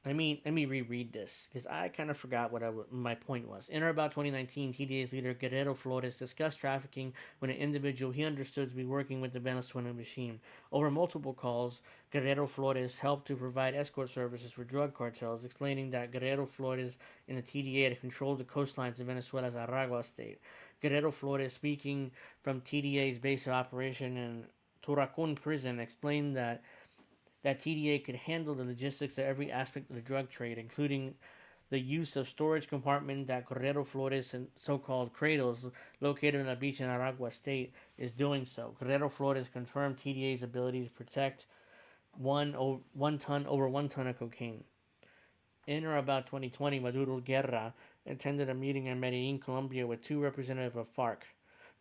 Let me reread this because I kind of forgot what my point was. In or about 2019, TDA's leader Guerrero Flores discussed trafficking with an individual he understood to be working with the Venezuelan regime. Over multiple calls, Guerrero Flores helped to provide escort services for drug cartels, explaining that Guerrero Flores and the TDA had controlled the coastlines of Venezuela's Aragua state. Guerrero Flores, speaking from TDA's base of operation in Turacun prison, explained that TDA could handle the logistics of every aspect of the drug trade, including the use of storage compartment that Guerrero Flores and so-called cradles located on the beach in Aragua State is doing so. Guerrero Flores confirmed TDA's ability to protect one ton of cocaine. In or about 2020, Maduro Guerra attended a meeting in Medellin, Colombia, with two representatives of FARC.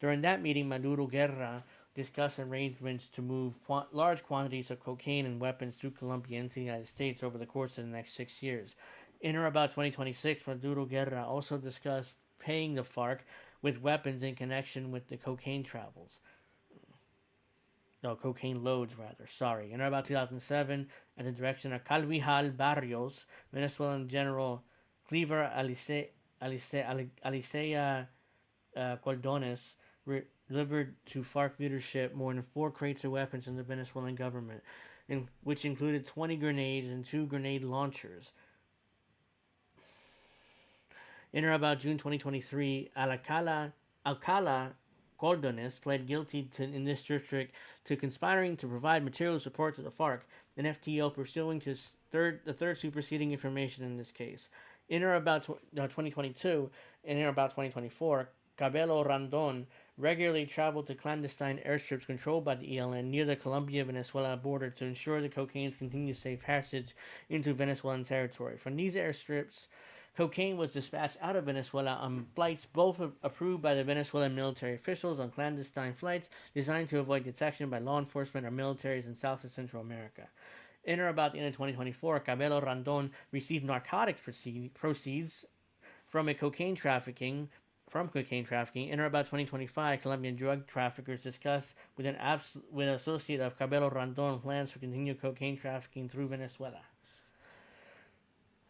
During that meeting, Maduro Guerra discuss arrangements to move large quantities of cocaine and weapons through Colombia into the United States over the course of the next 6 years. In or about 2026, Maduro Guerra also discussed paying the FARC with weapons in connection with the cocaine travels. No, cocaine loads, rather. Sorry. In or about 2007, at the direction of Calvijal Barrios, Venezuelan General Cleaver Alicea Cordones delivered to FARC leadership more than 4 crates of weapons from the Venezuelan government, which included 20 grenades and 2 grenade launchers. In or about June 2023, Alcala Cordones pled guilty in this district to conspiring to provide material support to the FARC, an FTO pursuing to the third superseding information in this case. In or about 2022 and in or about 2024, Cabello Randon regularly traveled to clandestine airstrips controlled by the ELN near the Colombia-Venezuela border to ensure the cocaine's continued safe passage into Venezuelan territory. From these airstrips, cocaine was dispatched out of Venezuela on flights both approved by the Venezuelan military officials on clandestine flights designed to avoid detection by law enforcement or militaries in South and Central America. In or about the end of 2024, Cabello Randon received narcotics proceeds from cocaine trafficking. In or about 2025, Colombian drug traffickers discussed with an associate of Cabello Randon plans for continued cocaine trafficking through Venezuela.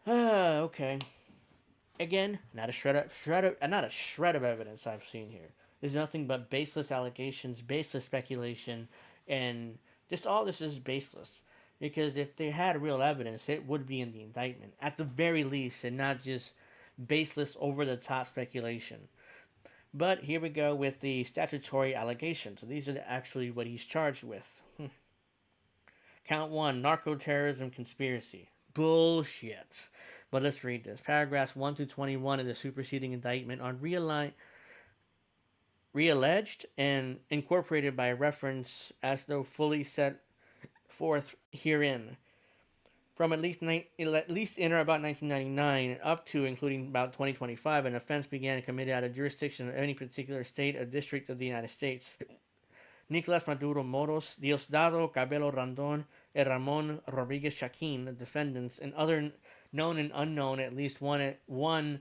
Okay. Again, not a shred of evidence I've seen here. There's nothing but baseless allegations, baseless speculation, and just all this is baseless. Because if they had real evidence, it would be in the indictment, at the very least, and not just baseless, over-the-top speculation. But here we go with the statutory allegations. So these are actually what he's charged with. Count 1, narco-terrorism conspiracy. Bullshit. But let's read this. Paragraphs 1 to 21 of the superseding indictment are realleged and incorporated by reference as though fully set forth herein. From at least in or about 1999 up to including about 2025, an offense began committed out of jurisdiction of any particular state or district of the United States. Nicolas Maduro Moros, Diosdado Cabello Rondon, and Ramon Rodriguez Chaquin, the defendants, and other known and unknown, at least one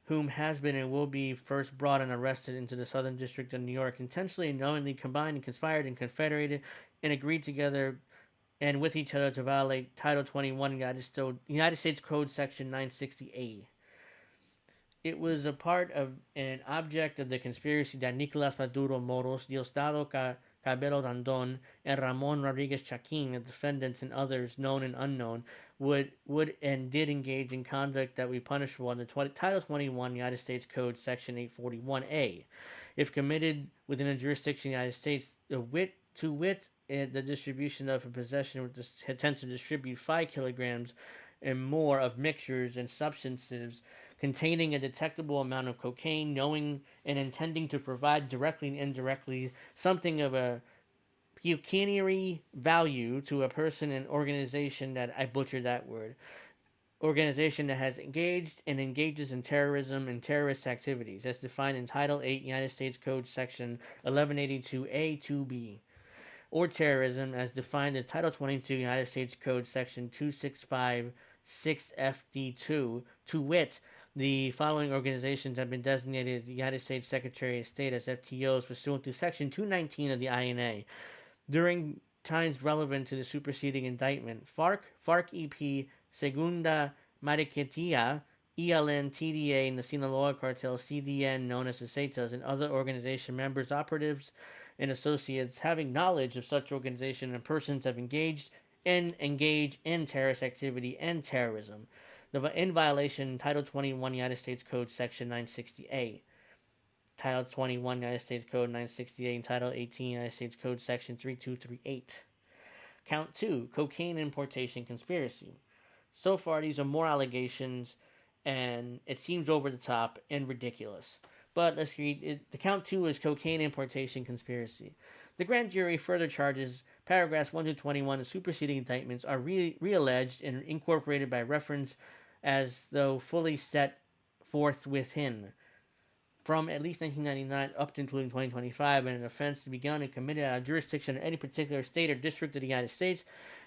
whom has been and will be first brought and arrested into the Southern District of New York, intentionally and knowingly combined and conspired and confederated and agreed together and with each other to violate Title 21 United States Code Section 960A. It was a part of an object of the conspiracy that Nicolas Maduro Moros, Diosdado Cabello Rondon, and Ramon Rodriguez Chaquin, the defendants and others known and unknown, would and did engage in conduct that we punishable under Title 21 United States Code Section 841A. If committed within a jurisdiction of the United States, the distribution of a possession with the intent to distribute 5 kilograms and more of mixtures and substances containing a detectable amount of cocaine, knowing and intending to provide directly and indirectly something of a pecuniary value to a person and organization that, I butchered that word, organization that has engaged and engages in terrorism and terrorist activities, as defined in Title 8 United States Code Section 1182A-2B, or terrorism as defined in Title 22 United States Code Section 2656FD2, to wit, the following organizations have been designated as the United States Secretary of State as FTOs pursuant to Section 219 of the INA. During times relevant to the superseding indictment, FARC-EP, Segunda Mariquetia, ELN, TDA, and the Sinaloa Cartel, CDN, known as the Zetas, and other organization members, operatives, and associates having knowledge of such organization and persons have engaged in terrorist activity and terrorism. In violation Title 21 United States Code Section 960A, Title 21 United States Code 960A, and Title 18 United States Code Section 3238. Count 2, cocaine importation conspiracy. So far, these are more allegations, and it seems over the top and ridiculous. But let's read it. The count 2 is cocaine importation conspiracy. The grand jury further charges paragraphs 1 to 21 of superseding indictments are realleged and incorporated by reference as though fully set forth within. From at least 1999 up to including 2025, and an offense begun and committed out of jurisdiction of any particular state or district of the United States,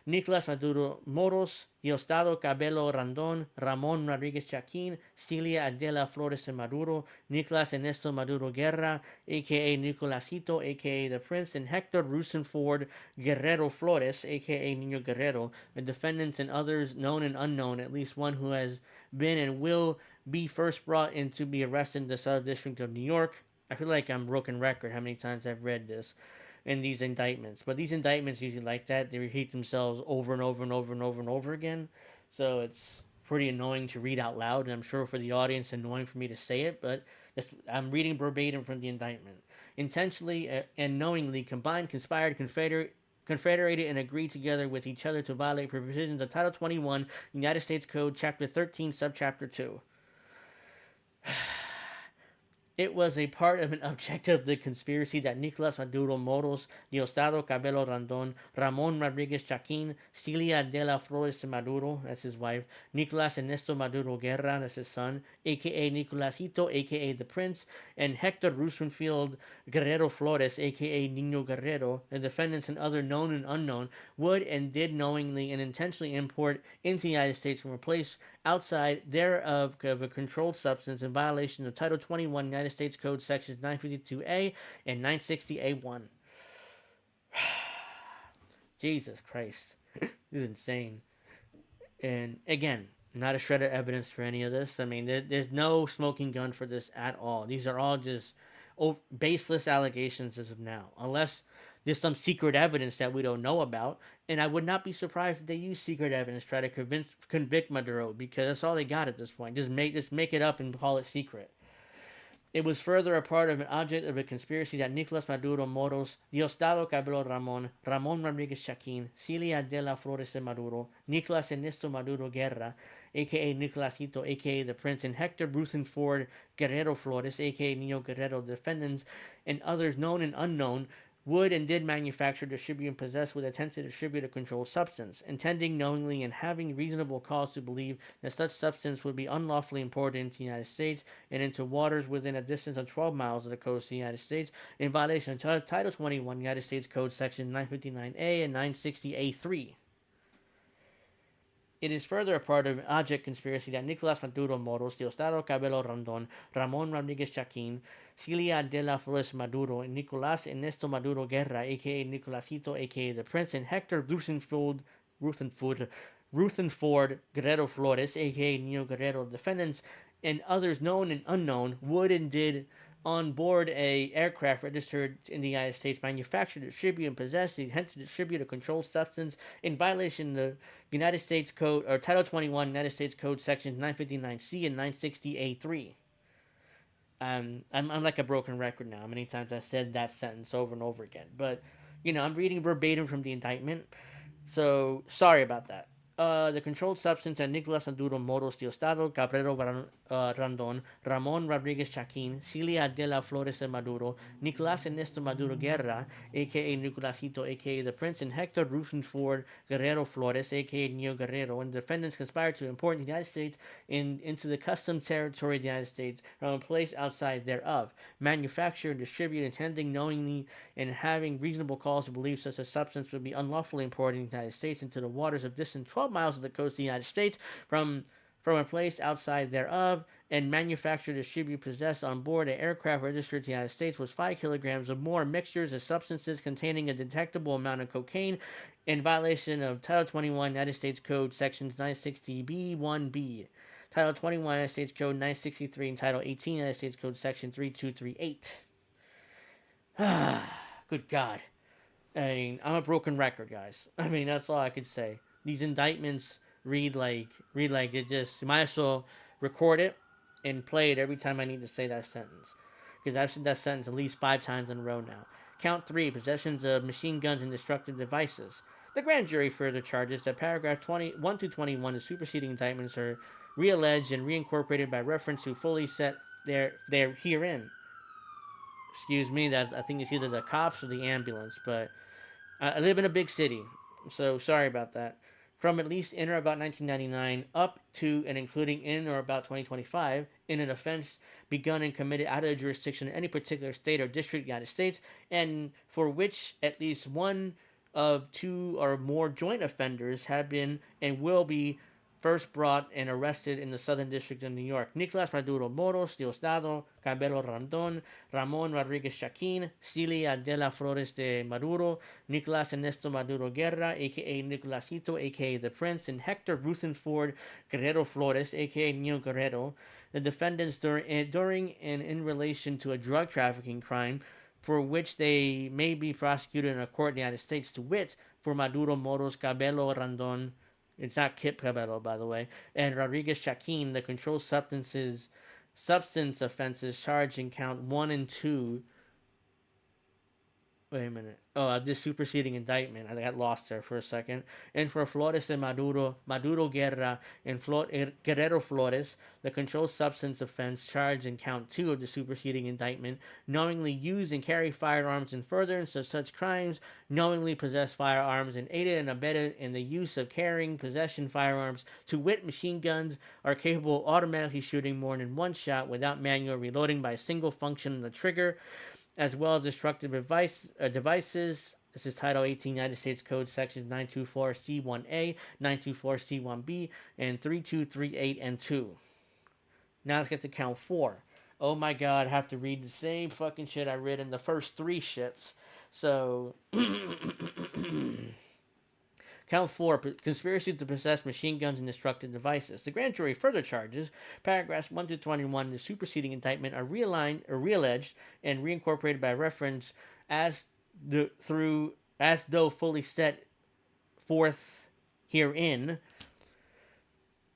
Nicolas Maduro Moros, Diosdado Cabello Rondon, Ramon Rodriguez Chaquin, Celia Adela Flores Maduro, Nicolas Ernesto Maduro Guerra, a.k.a. Nicolasito, a.k.a. The Prince, and Hector Rusenford Guerrero Flores, a.k.a. Nino Guerrero, the defendants and others known and unknown, at least one who has been and will be first brought in to be arrested in the Southern District of New York. I feel like I'm broken record how many times I've read this in these indictments. But these indictments usually like that. They repeat themselves over and over and over and over and over again. So it's pretty annoying to read out loud. And I'm sure for the audience, annoying for me to say it. But I'm reading verbatim from the indictment. Intentionally and knowingly combined, conspired, confederated, and agreed together with each other to violate provisions of Title 21 United States Code, Chapter 13, Subchapter 2. It was a part of an objective of the conspiracy that Nicolas Maduro Moros, Diosdado Cabello Rondon, Ramon Rodriguez Chaquin, Celia de la Flores Maduro, that's his wife, Nicolas Ernesto Maduro Guerra, that's his son, a.k.a. Nicolasito, a.k.a. The Prince, and Hector Rosenfield Guerrero Flores, a.k.a. Nino Guerrero, the defendants and other known and unknown, would and did knowingly and intentionally import into the United States from a place outside thereof of a controlled substance in violation of Title 21 United States Code Sections 952A and 960A1. Jesus Christ. This is insane. And again, not a shred of evidence for any of this. I mean, there's no smoking gun for this at all. These are all just baseless allegations as of now. Unless there's some secret evidence that we don't know about. And I would not be surprised if they use secret evidence to try to convict Maduro, because that's all they got at this point. Just make it up and call it secret. It was further a part of an object of a conspiracy that Nicolas Maduro Moros, Diosdado Cabello Ramon Rodriguez Chaquin, Celia de la Flores de Maduro, Nicolas Ernesto Maduro Guerra, aka Nicolasito, aka the Prince, and Hector Rutherford Guerrero Flores, aka Nino Guerrero, defendants, and others known and unknown, would and did manufacture, distribute, and possess with intent to distribute a controlled substance, intending knowingly and having reasonable cause to believe that such substance would be unlawfully imported into the United States and into waters within a distance of 12 miles of the coast of the United States in violation of Title 21 United States Code Section 959A and 960A3. It is further a part of an object conspiracy that Nicolas Maduro Moros, Diosdado Cabello Rondon, Ramon Rodriguez Chaquin, Celia de la Flores Maduro, and Nicolas Ernesto Maduro Guerra, aka Nicolasito, aka the Prince, and Hector Rutherford Guerrero Flores, aka Nino Guerrero, defendants, and others known and unknown, would and did on board a aircraft registered in the United States manufacture, distribute, and possess the intent to distribute a controlled substance in violation of the United States Code or Title 21 United States Code Sections 959C and 960A3. I'm like a broken record now. How many times I said that sentence over and over again? But I'm reading verbatim from the indictment, so sorry about that. The controlled substance that Nicolas Maduro Moros Diosdado Cabrero Randon, Ramon Rodriguez Chaquin, Celia de la Flores de Maduro, Nicolas Ernesto Maduro Guerra, aka Nicolasito, aka the Prince, and Hector Rutherford Guerrero Flores, aka Neo Guerrero, and defendants conspired to import the United States into the customs territory of the United States from a place outside thereof, manufacture and distribute, intending knowingly and having reasonable cause to believe such a substance would be unlawfully imported in the United States into the waters of distant 12 miles of the coast of the United States from a place outside thereof, and manufacture, distribute, possess on board an aircraft registered to the United States was 5 kilograms or more mixtures of substances containing a detectable amount of cocaine in violation of Title 21 United States Code Sections 960B1B, Title 21 United States Code 963, and Title 18 United States Code Section 3238. Good God. I'm a broken record, guys. That's all I could say. These indictments read like it just, you might as well record it and play it every time I need to say that sentence, because I've said that sentence at least 5 times in a row now. Count 3, possessions of machine guns and destructive devices. The grand jury further charges that paragraph 21 to 21 of superseding indictments are realleged and reincorporated by reference to fully set there herein. Excuse me, that I think it's either the cops or the ambulance, but I live in a big city, so sorry about that. From at least in or about 1999 up to and including in or about 2025 in an offense begun and committed out of the jurisdiction of any particular state or district of the United States, and for which at least one of 2 or more joint offenders have been and will be first brought and arrested in the Southern District of New York. Nicolas Maduro Moros, Diosdado Cabello Rondon, Ramon Rodriguez Chaquin, Celia de la Flores de Maduro, Nicolas Ernesto Maduro Guerra, a.k.a. Nicolasito, a.k.a. the Prince, and Hector Rutherford Guerrero Flores, a.k.a. Neo Guerrero, the defendants during and in relation to a drug trafficking crime for which they may be prosecuted in a court in the United States, to wit, for Maduro Moros Cabello Rondon, it's not Kip Cabello, by the way, and Rodriguez Chaquin, the controlled substance offenses charged in count 1 and 2. Wait a minute. Oh, this superseding indictment. I got lost there for a second. And for Flores and Maduro Guerra, and Guerrero Flores, the controlled substance offense charged in count 2 of the superseding indictment, knowingly use and carry firearms in furtherance of such crimes, knowingly possess firearms, and aided and abetted in the use of carrying possession firearms, to wit, machine guns, are capable of automatically shooting more than one shot without manual reloading by a single function of the trigger, as well as destructive devices. This is Title 18 United States Code Sections 924C1A, 924C1B, and 3238 and 2. Now let's get to count 4. Oh my god, I have to read the same fucking shit I read in the first 3 shits. So, count 4, conspiracy to possess machine guns and destructive devices. The grand jury further charges paragraphs 1 to 21 in the superseding indictment are realleged and reincorporated by reference as though fully set forth herein.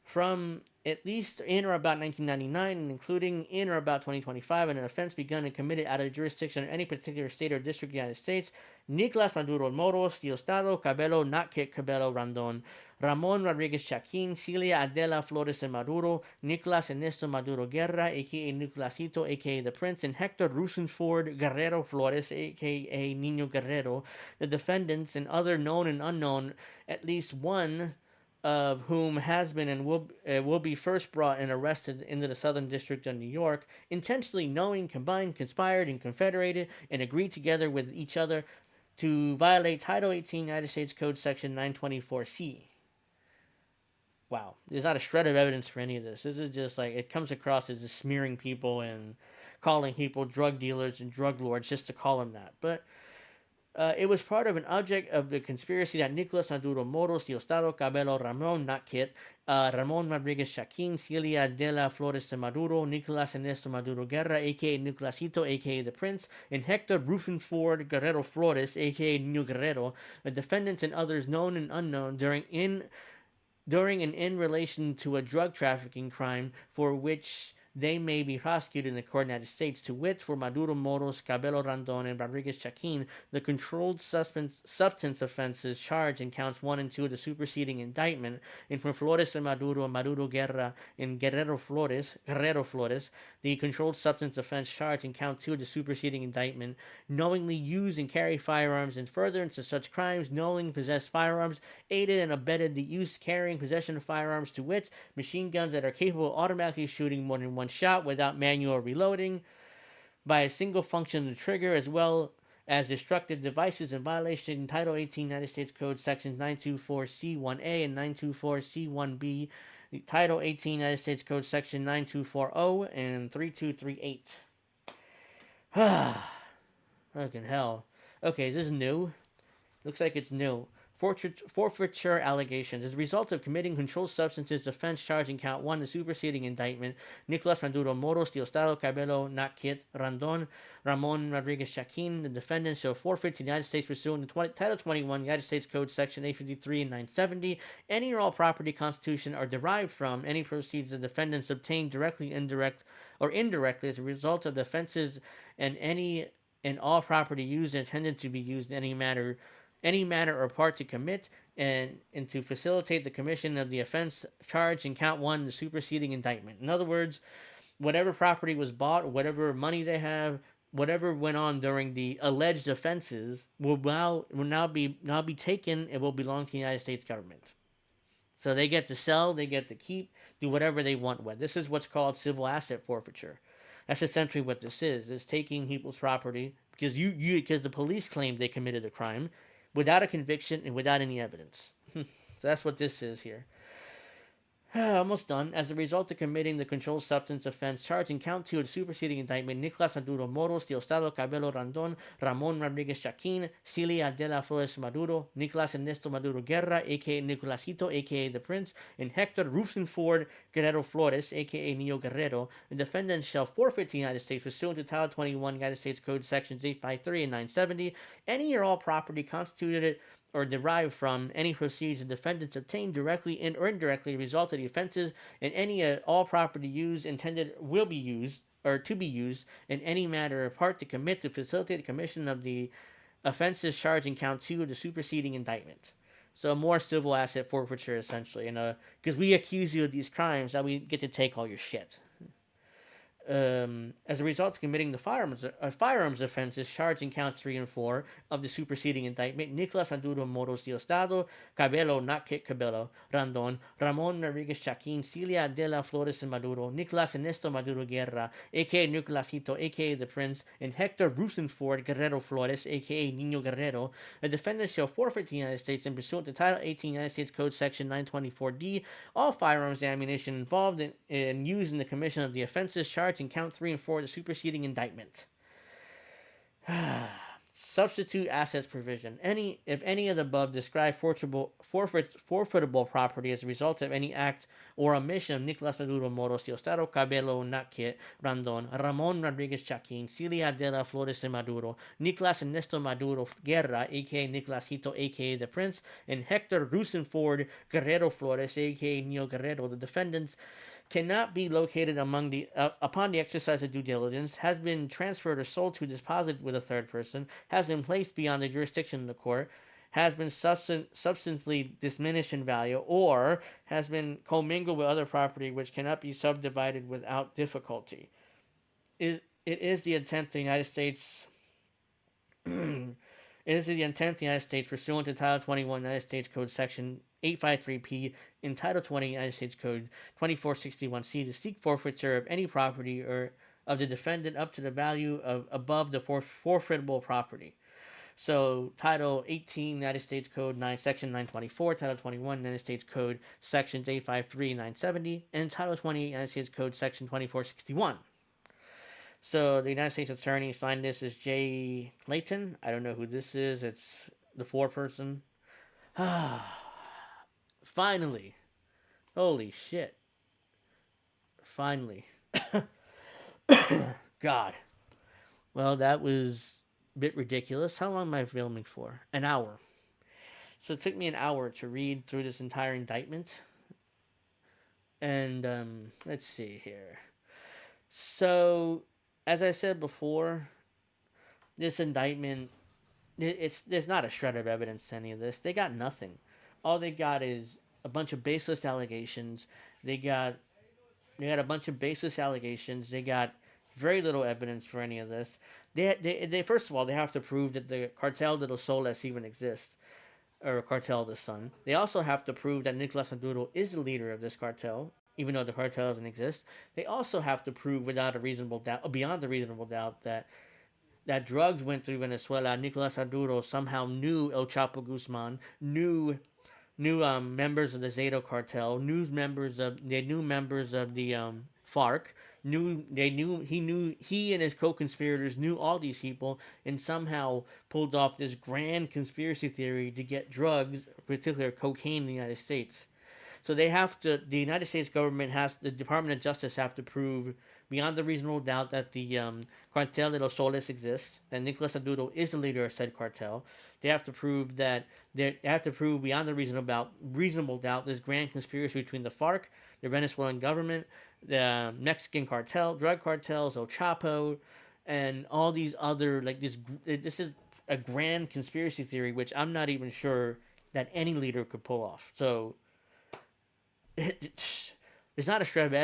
From at least in or about 1999, and including in or about 2025, an offense begun and committed out of the jurisdiction of any particular state or district of the United States, Nicolas Maduro Moros, Diosdado, Cabello, not Kit Cabello Randon, Ramon Rodriguez Chaquin, Celia Adela Flores and Maduro, Nicolas Ernesto Maduro Guerra, aka Nicolasito, aka the Prince, and Hector Rusenford Guerrero Flores, aka Nino Guerrero, the defendants, and other known and unknown, at least one of whom has been and will be first brought and arrested into the Southern District of New York, intentionally knowing, combined, conspired, and confederated, and agreed together with each other to violate Title 18 United States Code Section 924C. Wow, there's not a shred of evidence for any of this. This is just like, it comes across as just smearing people and calling people drug dealers and drug lords just to call them that. But it was part of an object of the conspiracy that Nicolas Maduro Moros, Diosdado, Cabello, Ramon, not Kit, Ramon Rodriguez Chaquin, Celia de la Flores de Maduro, Nicolas Ernesto Maduro Guerra, aka Nicolasito, aka the Prince, and Hector Rufinford Guerrero Flores, aka Nino Guerrero, the defendants and others known and unknown during and in relation to a drug trafficking crime for which they may be prosecuted in the court of the United States, to wit, for Maduro Moros, Cabello Randon, and Rodriguez Chaquin, the controlled substance offenses charged in counts 1 and 2 of the superseding indictment, and for Flores and Maduro Guerra, and Guerrero Flores, the controlled substance offense charged in count 2 of the superseding indictment, knowingly use and carry firearms in furtherance of such crimes, knowingly possess firearms, aided and abetted the use, carrying, possession of firearms, to wit, machine guns that are capable of automatically shooting more than one shot without manual reloading by a single function of the trigger, as well as destructive devices in violation of Title 18 United States Code Sections 924C1A and 924C1B, Title 18 United States Code Section 9240 and 3238. Fucking hell. Okay, this is new. Looks like it's new. Forfeiture allegations. As a result of committing controlled substances offense charged in count 1, the superseding indictment, Nicolas Maduro Moros, Diosdado, Cabello, not Kit, Randon, Ramon Rodriguez Chaquin, the defendants shall forfeit to the United States pursuant to Title 21, United States Code Section 853 and 970, any or all property constitution or derived from any proceeds the defendants obtained directly, indirectly as a result of the offenses, and any and all property used and intended to be used in any manner or part to commit and to facilitate the commission of the offense charged in count 1, the superseding indictment. In other words, whatever property was bought, whatever money they have, whatever went on during the alleged offenses will now be taken and will belong to the United States government. So they get to sell, they get to keep, do whatever they want with. This is what's called civil asset forfeiture. That's essentially what this is. It's taking people's property because because the police claimed they committed a crime, without a conviction and without any evidence. So that's what this is here. Almost done. As a result of committing the controlled substance offense charged in count 2 of the superseding indictment, Nicolas Maduro Moros, Diosdado Cabello Randon, Ramon Rodriguez Chaquin, Celia de la Flores Maduro, Nicolas Ernesto Maduro Guerra, aka Nicolasito, aka the Prince, and Hector Rusenford Guerrero Flores, aka Nino Guerrero, the defendants shall forfeit to the United States pursuant to Title 21 United States Code Sections 853 and 970 any or all property constituted or derived from any proceeds the defendants obtained directly and or indirectly result of the offenses, and any all property used, intended, will be used, or to be used in any manner or part to commit to facilitate the commission of the offenses charged in count 2 of the superseding indictment. So more civil asset forfeiture, essentially, and because we accuse you of these crimes, now we get to take all your shit. As a result of committing the firearms offenses charged in counts 3 and 4 of the superseding indictment, Nicolas Maduro Moros Diosdado, Cabello, not Kit Cabello, Randon, Ramon Rodriguez Chaquin, Celia de la Flores and Maduro, Nicolas Ernesto Maduro Guerra, aka Nicolasito, aka the Prince, and Hector Rusenford Guerrero Flores, aka Nino Guerrero, the defendants shall forfeit to the United States and pursuant to Title 18 United States Code Section 924D all firearms and ammunition involved in used in the commission of the offenses charged in count 3 and 4 of the superseding indictment. Substitute assets provision. If any of the above describe forfeitable property as a result of any act or omission of Nicolas Maduro Moros, Diosdado Cabello, not Kit, Randon, Ramon Rodriguez Chaquin, Celia de la Flores de Maduro, Nicolas Ernesto Maduro Guerra, aka Nicolasito, aka the Prince, and Hector Rusenford Guerrero Flores, aka Nino Guerrero, the defendants cannot be located among the upon the exercise of due diligence, has been transferred or sold to, deposited with a third person, has been placed beyond the jurisdiction of the court, has been substantially diminished in value, or has been commingled with other property which cannot be subdivided without difficulty. It is the intent of the United States. It is the intent of the United States, pursuant to Title 21 United States Code Section 853P in Title 20 United States Code 2461C, to seek forfeiture of any property or of the defendant up to the value of above the forfeitable property. So, Title 18 United States Code 9, Section 924, Title 21 United States Code Sections 853 and 970, and Title 20 United States Code Section 2461. So the United States Attorney signed this as Jay Clayton. I don't know who this is. It's the foreperson. Finally. Holy shit. Finally. God. Well, that was a bit ridiculous. How long am I filming for? An hour. So it took me an hour to read through this entire indictment. And let's see here. So, as I said before, this indictment, there's not a shred of evidence to any of this. They got nothing. All they got is a bunch of baseless allegations. They got a bunch of baseless allegations. They got very little evidence for any of this. They first of all, they have to prove that the cartel de los Soles even exists, or cartel of the sun. They also have to prove that Nicolas Maduro is the leader of this cartel, even though the cartel doesn't exist. They also have to prove without a reasonable doubt, beyond a reasonable doubt, that drugs went through Venezuela. Nicolas Maduro somehow knew El Chapo Guzman, knew members of the Zeto cartel, knew members of the FARC, he and his co-conspirators knew all these people, and somehow pulled off this grand conspiracy theory to get drugs, particularly cocaine, in the United States. So the United States government the Department of Justice have to prove beyond a reasonable doubt that the cartel de los Soles exists, that Nicolas Maduro is the leader of said cartel. They have to prove beyond a reasonable doubt this grand conspiracy between the FARC, the Venezuelan government, the Mexican cartel, drug cartels, El Chapo, and all these other, like, this is a grand conspiracy theory which I'm not even sure that any leader could pull off. So there's not a shred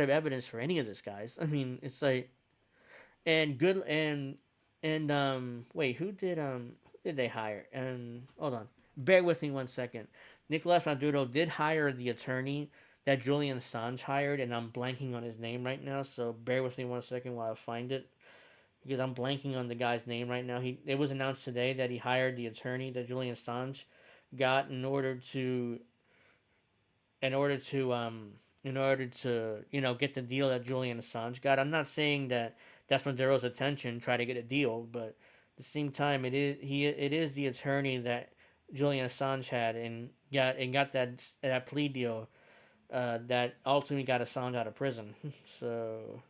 of evidence for any of this, guys. I mean, it's like, and good and wait, who did they hire? And hold on, bear with me 1 second. Nicolas Maduro did hire the attorney that Julian Assange hired, and I'm blanking on his name right now. So bear with me 1 second while I find it, because I'm blanking on the guy's name right now. It was announced today that he hired the attorney that Julian Assange got in order to get the deal that Julian Assange got. I'm not saying that that's Maduro's intention, try to get a deal, but at the same time, it is the attorney that Julian Assange had and got that plea deal that ultimately got Assange out of prison. So,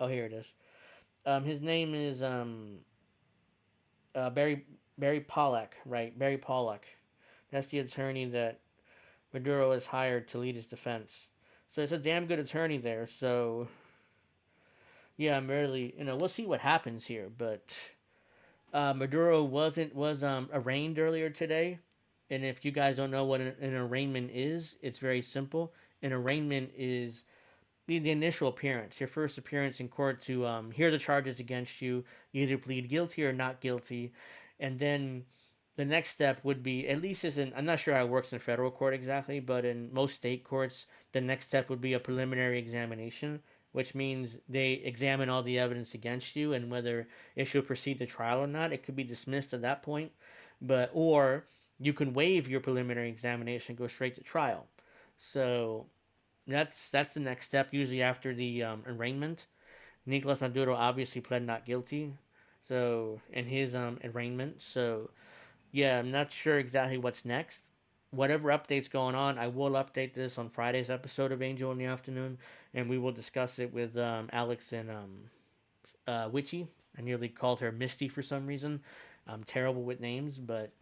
here it is. His name is Barry Pollack, right? Barry Pollack. That's the attorney that Maduro has hired to lead his defense. So it's a damn good attorney there. So, yeah, I'm really, we'll see what happens here. But Maduro was arraigned earlier today. And if you guys don't know what an arraignment is, it's very simple. An arraignment is the initial appearance, your first appearance in court to hear the charges against you. You either plead guilty or not guilty. And then the next step would be, at least I'm not sure how it works in federal court exactly, but in most state courts, the next step would be a preliminary examination, which means they examine all the evidence against you and whether it should proceed to trial or not. It could be dismissed at that point, or you can waive your preliminary examination and go straight to trial. So that's the next step, usually after the arraignment. Nicolas Maduro obviously pled not guilty, so in his arraignment. So yeah, I'm not sure exactly what's next. Whatever updates going on, I will update this on Friday's episode of Angel in the Afternoon, and we will discuss it with Alex and Witchy. I nearly called her Misty for some reason. I'm terrible with names, but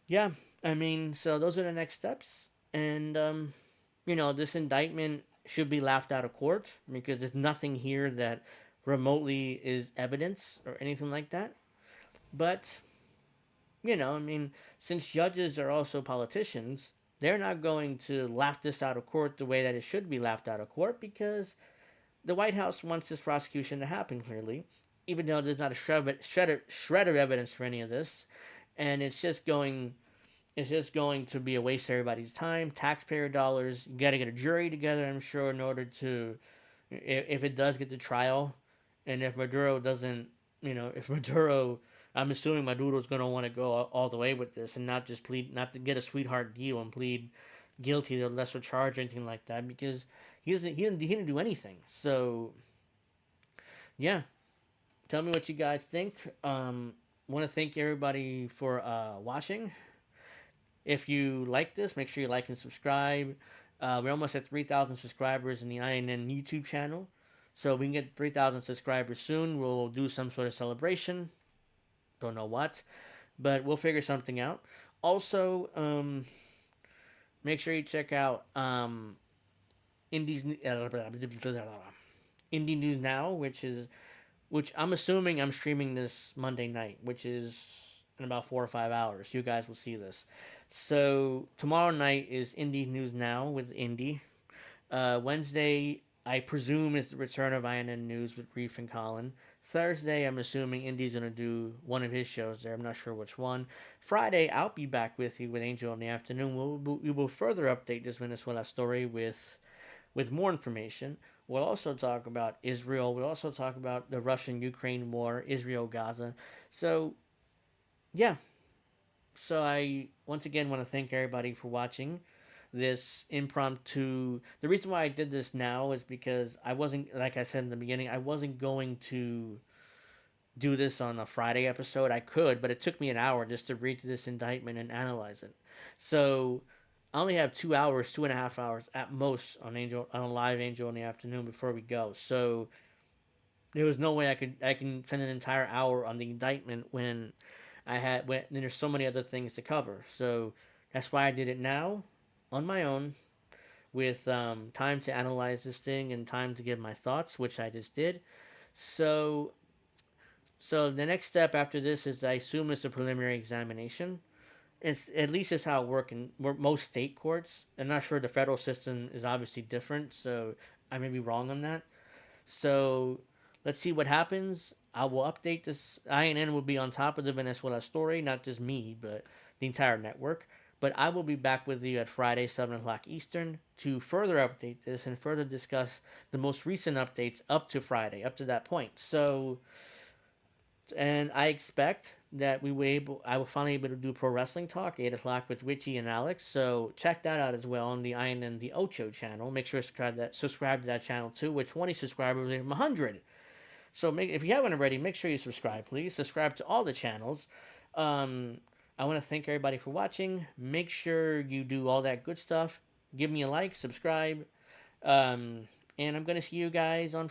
yeah, I mean, so those are the next steps, and this indictment should be laughed out of court because there's nothing here that remotely is evidence or anything like that. But I mean, since judges are also politicians, they're not going to laugh this out of court the way that it should be laughed out of court because the White House wants this prosecution to happen clearly, even though there's not a shred of evidence for any of this, and it's just going to be a waste of everybody's time, taxpayer dollars. You got to get a jury together, I'm sure, in order to, if it does get to trial, and if Maduro doesn't, if Maduro, I'm assuming Maduro's going to want to go all the way with this and not just plead, not to get a sweetheart deal and plead guilty to a lesser charge or anything like that because he didn't do anything. So yeah, tell me what you guys think. Want to thank everybody for watching. If you like this, make sure you like and subscribe. We're almost at 3,000 subscribers in the INN YouTube channel. So we can get 3,000 subscribers soon. We'll do some sort of celebration. Don't know what. But we'll figure something out. Also, make sure you check out Indie's Indie News Now, which I'm assuming I'm streaming this Monday night, which is in about 4 or 5 hours. You guys will see this. So tomorrow night is Indie News Now with Indie. Wednesday, I presume, is the return of INN News with Reef and Colin. Thursday, I'm assuming Indie's going to do one of his shows there. I'm not sure which one. Friday, I'll be back with you with Angel in the afternoon. We will further update this Venezuela story with more information. We'll also talk about Israel. We'll also talk about the Russian-Ukraine war, Israel-Gaza. So, yeah. So I once again want to thank everybody for watching this impromptu. The reason why I did this now is because I wasn't, like I said in the beginning, I wasn't going to do this on a Friday episode. I could, but it took me an hour just to read this indictment and analyze it. So I only have 2 hours, 2.5 hours at most on a live Angel in the afternoon before we go. So there was no way I can spend an entire hour on the indictment when there's so many other things to cover. So that's why I did it now on my own with time to analyze this thing and time to give my thoughts, which I just did. So the next step after this is, I assume, it's a preliminary examination. It's at least it's how it works in most state courts. I'm not sure the federal system is obviously different, so I may be wrong on that. So let's see what happens. I will update this. INN will be on top of the Venezuela story, not just me, but the entire network. But I will be back with you at Friday, 7 o'clock Eastern, to further update this and further discuss the most recent updates up to Friday, up to that point. So, and I expect that I will finally be able to do Pro Wrestling Talk, 8 o'clock with Richie and Alex. So check that out as well on the INN The Ocho channel. Make sure to subscribe to that channel too. With 20 subscribers, we have 100. So if you haven't already, make sure you subscribe, please. Subscribe to all the channels. I want to thank everybody for watching. Make sure you do all that good stuff. Give me a like, subscribe. And I'm going to see you guys on